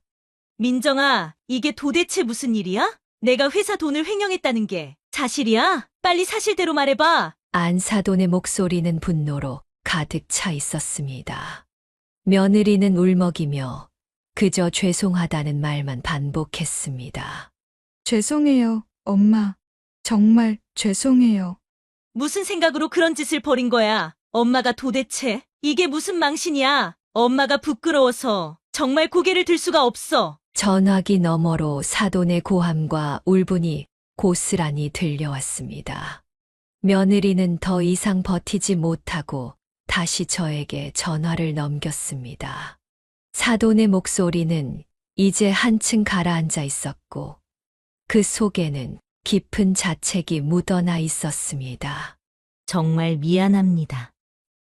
[SPEAKER 12] 민정아, 이게 도대체 무슨 일이야? 내가 회사 돈을 횡령했다는 게 사실이야? 빨리 사실대로 말해봐.
[SPEAKER 4] 안사돈의 목소리는 분노로 가득 차 있었습니다. 며느리는 울먹이며 그저 죄송하다는 말만 반복했습니다.
[SPEAKER 3] 죄송해요, 엄마. 정말 죄송해요.
[SPEAKER 12] 무슨 생각으로 그런 짓을 벌인 거야? 엄마가 도대체 이게 무슨 망신이야? 엄마가 부끄러워서 정말 고개를 들 수가 없어.
[SPEAKER 4] 전화기 너머로 사돈의 고함과 울분이 고스란히 들려왔습니다. 며느리는 더 이상 버티지 못하고 다시 저에게 전화를 넘겼습니다. 사돈의 목소리는 이제 한층 가라앉아 있었고 그 속에는 깊은 자책이 묻어나 있었습니다.
[SPEAKER 12] 정말 미안합니다.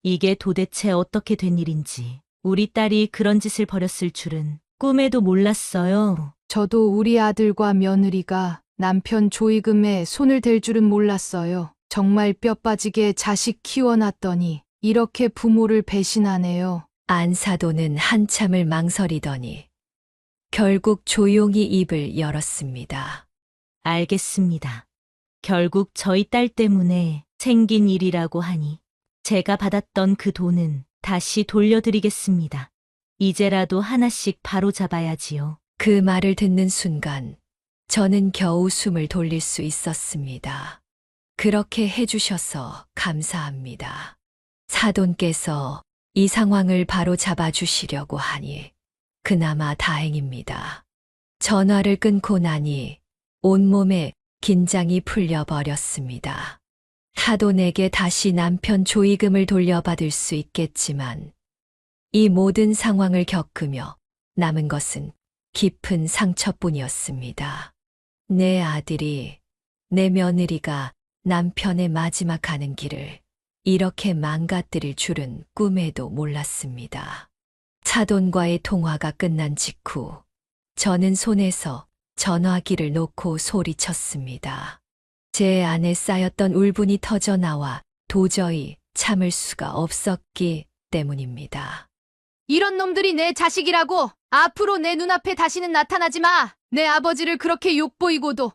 [SPEAKER 12] 이게 도대체 어떻게 된 일인지 우리 딸이 그런 짓을 벌였을 줄은 꿈에도 몰랐어요.
[SPEAKER 1] 저도 우리 아들과 며느리가 남편 조의금에 손을 댈 줄은 몰랐어요. 정말 뼈 빠지게 자식 키워놨더니 이렇게 부모를 배신하네요.
[SPEAKER 4] 안사돈은 한참을 망설이더니 결국 조용히 입을 열었습니다.
[SPEAKER 12] 알겠습니다. 결국 저희 딸 때문에 생긴 일이라고 하니 제가 받았던 그 돈은 다시 돌려드리겠습니다. 이제라도 하나씩 바로잡아야지요.
[SPEAKER 4] 그 말을 듣는 순간 저는 겨우 숨을 돌릴 수 있었습니다. 그렇게 해주셔서 감사합니다. 사돈께서 이 상황을 바로 잡아주시려고 하니 그나마 다행입니다. 전화를 끊고 나니 온몸에 긴장이 풀려버렸습니다. 사돈에게 다시 남편 조의금을 돌려받을 수 있겠지만 이 모든 상황을 겪으며 남은 것은 깊은 상처뿐이었습니다. 내 아들이, 내 며느리가 남편의 마지막 가는 길을 이렇게 망가뜨릴 줄은 꿈에도 몰랐습니다. 사돈과의 통화가 끝난 직후 저는 손에서 전화기를 놓고 소리쳤습니다. 제 안에 쌓였던 울분이 터져 나와 도저히 참을 수가 없었기 때문입니다.
[SPEAKER 1] 이런 놈들이 내 자식이라고 앞으로 내 눈앞에 다시는 나타나지 마. 내 아버지를 그렇게 욕보이고도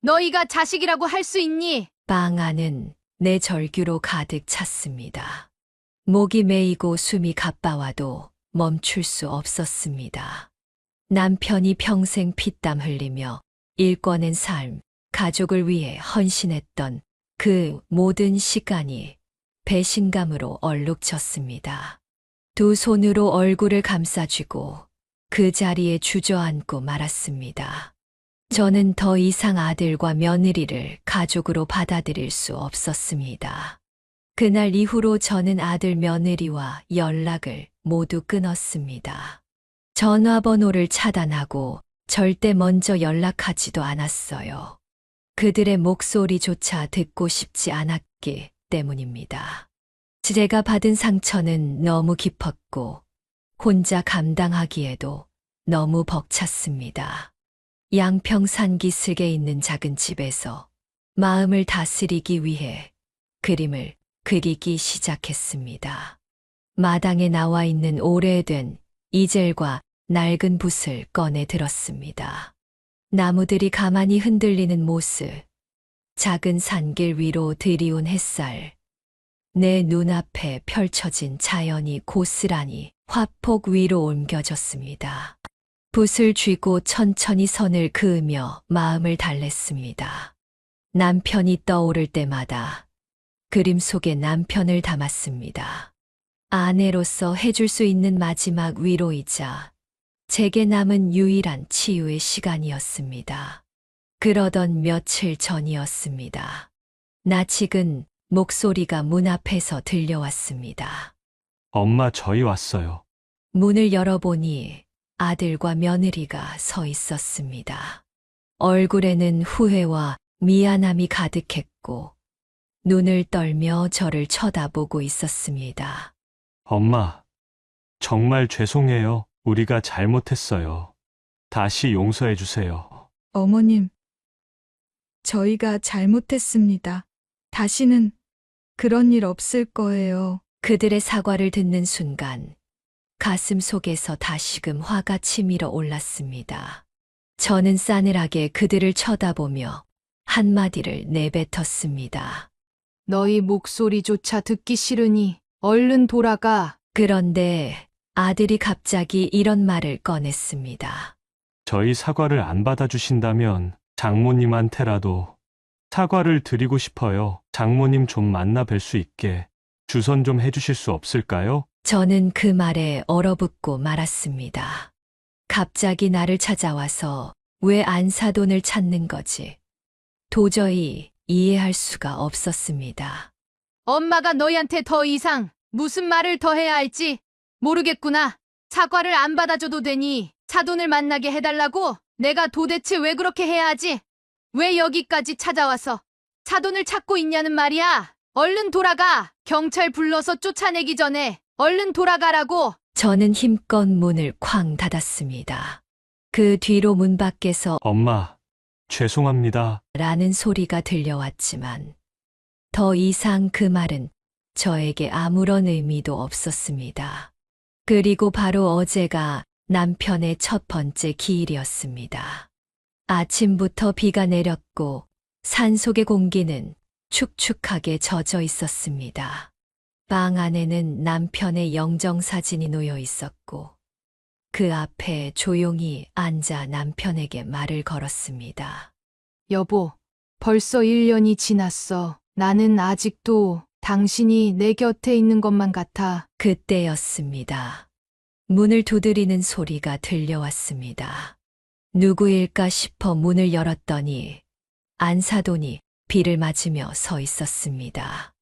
[SPEAKER 1] 너희가 자식이라고 할 수 있니?
[SPEAKER 4] 방 안은 내 절규로 가득 찼습니다. 목이 메이고 숨이 가빠와도 멈출 수 없었습니다. 남편이 평생 피땀 흘리며 일궈낸 삶, 가족을 위해 헌신했던 그 모든 시간이 배신감으로 얼룩졌습니다. 두 손으로 얼굴을 감싸쥐고 그 자리에 주저앉고 말았습니다. 저는 더 이상 아들과 며느리를 가족으로 받아들일 수 없었습니다. 그날 이후로 저는 아들 며느리와 연락을 모두 끊었습니다. 전화번호를 차단하고 절대 먼저 연락하지도 않았어요. 그들의 목소리조차 듣고 싶지 않았기 때문입니다. 제가 받은 상처는 너무 깊었고 혼자 감당하기에도 너무 벅찼습니다. 양평산 기슭에 있는 작은 집에서 마음을 다스리기 위해 그림을 그리기 시작했습니다. 마당에 나와 있는 오래된 이젤과 낡은 붓을 꺼내 들었습니다. 나무들이 가만히 흔들리는 모습, 작은 산길 위로 들이온 햇살, 내 눈앞에 펼쳐진 자연이 고스란히 화폭 위로 옮겨졌습니다. 붓을 쥐고 천천히 선을 그으며 마음을 달랬습니다. 남편이 떠오를 때마다 그림 속에 남편을 담았습니다. 아내로서 해줄 수 있는 마지막 위로이자 제게 남은 유일한 치유의 시간이었습니다. 그러던 며칠 전이었습니다. 낯익은 목소리가 문 앞에서 들려왔습니다.
[SPEAKER 9] 엄마, 저희 왔어요.
[SPEAKER 4] 문을 열어보니 아들과 며느리가 서 있었습니다. 얼굴에는 후회와 미안함이 가득했고 눈을 떨며 저를 쳐다보고 있었습니다.
[SPEAKER 9] 엄마, 정말 죄송해요. 우리가 잘못했어요. 다시 용서해 주세요.
[SPEAKER 3] 어머님, 저희가 잘못했습니다. 다시는 그런 일 없을 거예요.
[SPEAKER 4] 그들의 사과를 듣는 순간 가슴 속에서 다시금 화가 치밀어 올랐습니다. 저는 싸늘하게 그들을 쳐다보며 한마디를 내뱉었습니다.
[SPEAKER 1] 너희 목소리조차 듣기 싫으니 얼른 돌아가.
[SPEAKER 4] 그런데 아들이 갑자기 이런 말을 꺼냈습니다.
[SPEAKER 9] 저희 사과를 안 받아주신다면 장모님한테라도 사과를 드리고 싶어요. 장모님 좀 만나 뵐 수 있게 주선 좀 해주실 수 없을까요?
[SPEAKER 4] 저는 그 말에 얼어붙고 말았습니다. 갑자기 나를 찾아와서 왜 안사돈을 찾는 거지? 도저히 이해할 수가 없었습니다.
[SPEAKER 1] 엄마가 너희한테 더 이상 무슨 말을 더 해야 할지 모르겠구나. 사과를 안 받아줘도 되니 사돈을 만나게 해달라고? 내가 도대체 왜 그렇게 해야 하지? 왜 여기까지 찾아와서 사돈을 찾고 있냐는 말이야. 얼른 돌아가. 경찰 불러서 쫓아내기 전에 얼른 돌아가라고.
[SPEAKER 4] 저는 힘껏 문을 쾅 닫았습니다. 그 뒤로 문 밖에서
[SPEAKER 9] 엄마, 죄송합니다.
[SPEAKER 4] 라는 소리가 들려왔지만 더 이상 그 말은 저에게 아무런 의미도 없었습니다. 그리고 바로 어제가 남편의 첫 번째 기일이었습니다. 아침부터 비가 내렸고 산속의 공기는 축축하게 젖어 있었습니다. 방 안에는 남편의 영정사진이 놓여 있었고 그 앞에 조용히 앉아 남편에게 말을 걸었습니다.
[SPEAKER 1] 여보, 벌써 1년이 지났어. 나는 아직도 당신이 내 곁에 있는 것만 같아.
[SPEAKER 4] 그때였습니다. 문을 두드리는 소리가 들려왔습니다. 누구일까 싶어 문을 열었더니 안사돈이 비를 맞으며 서 있었습니다.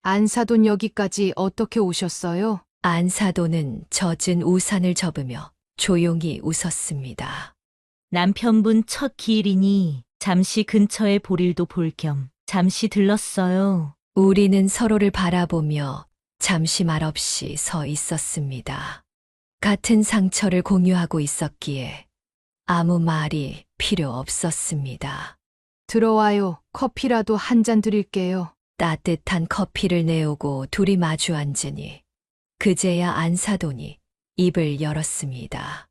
[SPEAKER 1] 안사돈 여기까지 어떻게 오셨어요?
[SPEAKER 4] 안사돈은 젖은 우산을 접으며 조용히 웃었습니다.
[SPEAKER 12] 남편분 첫 기일이니 잠시 근처에 볼일도 볼 겸 잠시 들렀어요.
[SPEAKER 4] 우리는 서로를 바라보며 잠시 말없이 서 있었습니다. 같은 상처를 공유하고 있었기에 아무 말이 필요 없었습니다.
[SPEAKER 1] 들어와요. 커피라도 한 잔 드릴게요.
[SPEAKER 4] 따뜻한 커피를 내오고 둘이 마주 앉으니 그제야 안사돈이 입을 열었습니다.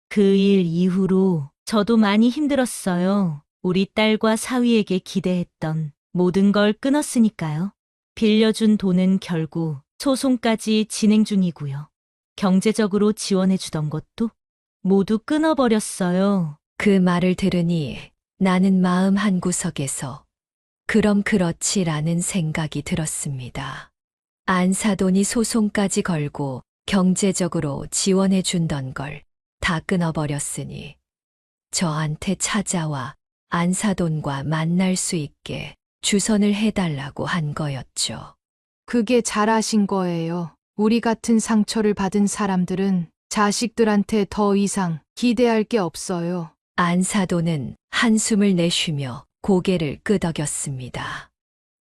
[SPEAKER 12] 그 일 이후로 저도 많이 힘들었어요. 우리 딸과 사위에게 기대했던 모든 걸 끊었으니까요. 빌려준 돈은 결국 소송까지 진행 중이고요. 경제적으로 지원해주던 것도 모두 끊어버렸어요.
[SPEAKER 4] 그 말을 들으니 나는 마음 한구석에서 그럼 그렇지라는 생각이 들었습니다. 안사돈이 소송까지 걸고 경제적으로 지원해 준던 걸 다 끊어버렸으니 저한테 찾아와 안사돈과 만날 수 있게 주선을 해달라고 한 거였죠.
[SPEAKER 1] 그게 잘하신 거예요. 우리 같은 상처를 받은 사람들은 자식들한테 더 이상 기대할 게 없어요.
[SPEAKER 4] 안사돈은 한숨을 내쉬며 고개를 끄덕였습니다.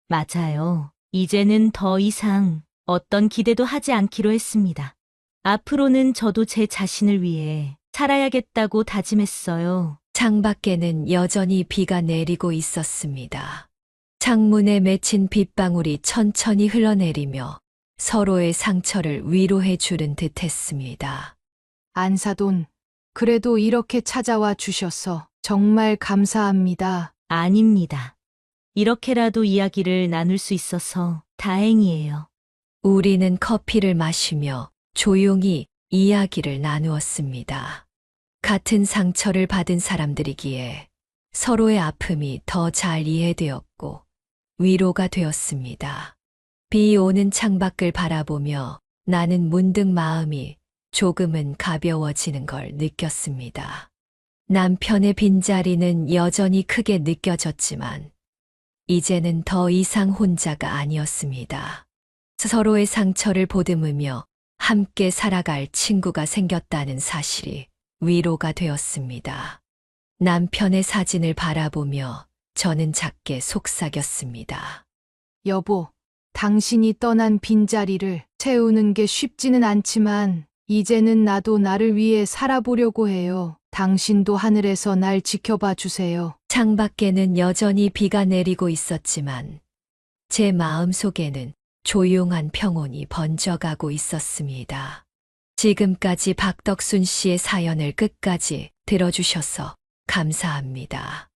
[SPEAKER 12] 맞아요. 이제는 더 이상 어떤 기대도 하지 않기로 했습니다. 앞으로는 저도 제 자신을 위해 살아야겠다고 다짐했어요.
[SPEAKER 4] 창밖에는 여전히 비가 내리고 있었습니다. 창문에 맺힌 빗방울이 천천히 흘러내리며 서로의 상처를 위로해 주는 듯 했습니다.
[SPEAKER 1] 안사돈, 그래도 이렇게 찾아와 주셔서 정말 감사합니다.
[SPEAKER 12] 아닙니다. 이렇게라도 이야기를 나눌 수 있어서 다행이에요.
[SPEAKER 4] 우리는 커피를 마시며 조용히 이야기를 나누었습니다. 같은 상처를 받은 사람들이기에 서로의 아픔이 더 잘 이해되었고 위로가 되었습니다. 비 오는 창밖을 바라보며 나는 문득 마음이 조금은 가벼워지는 걸 느꼈습니다. 남편의 빈자리는 여전히 크게 느껴졌지만 이제는 더 이상 혼자가 아니었습니다. 서로의 상처를 보듬으며 함께 살아갈 친구가 생겼다는 사실이 위로가 되었습니다. 남편의 사진을 바라보며 저는 작게 속삭였습니다.
[SPEAKER 1] 여보, 당신이 떠난 빈자리를 채우는 게 쉽지는 않지만 이제는 나도 나를 위해 살아보려고 해요. 당신도 하늘에서 날 지켜봐 주세요.
[SPEAKER 4] 창밖에는 여전히 비가 내리고 있었지만 제 마음속에는 조용한 평온이 번져가고 있었습니다. 지금까지 박덕순 씨의 사연을 끝까지 들어주셔서 감사합니다.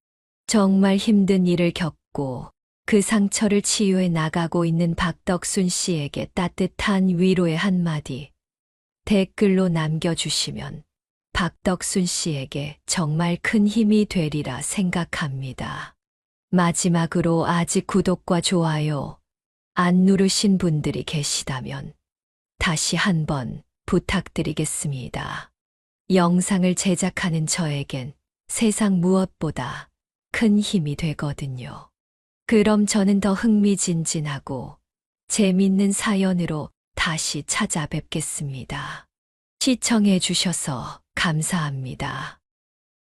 [SPEAKER 4] 정말 힘든 일을 겪고 그 상처를 치유해 나가고 있는 박덕순 씨에게 따뜻한 위로의 한마디 댓글로 남겨주시면 박덕순 씨에게 정말 큰 힘이 되리라 생각합니다. 마지막으로 아직 구독과 좋아요 안 누르신 분들이 계시다면 다시 한번 부탁드리겠습니다. 영상을 제작하는 저에겐 세상 무엇보다 큰 힘이 되거든요. 그럼 저는 더 흥미진진하고 재밌는 사연으로 다시 찾아뵙겠습니다. 시청해 주셔서 감사합니다.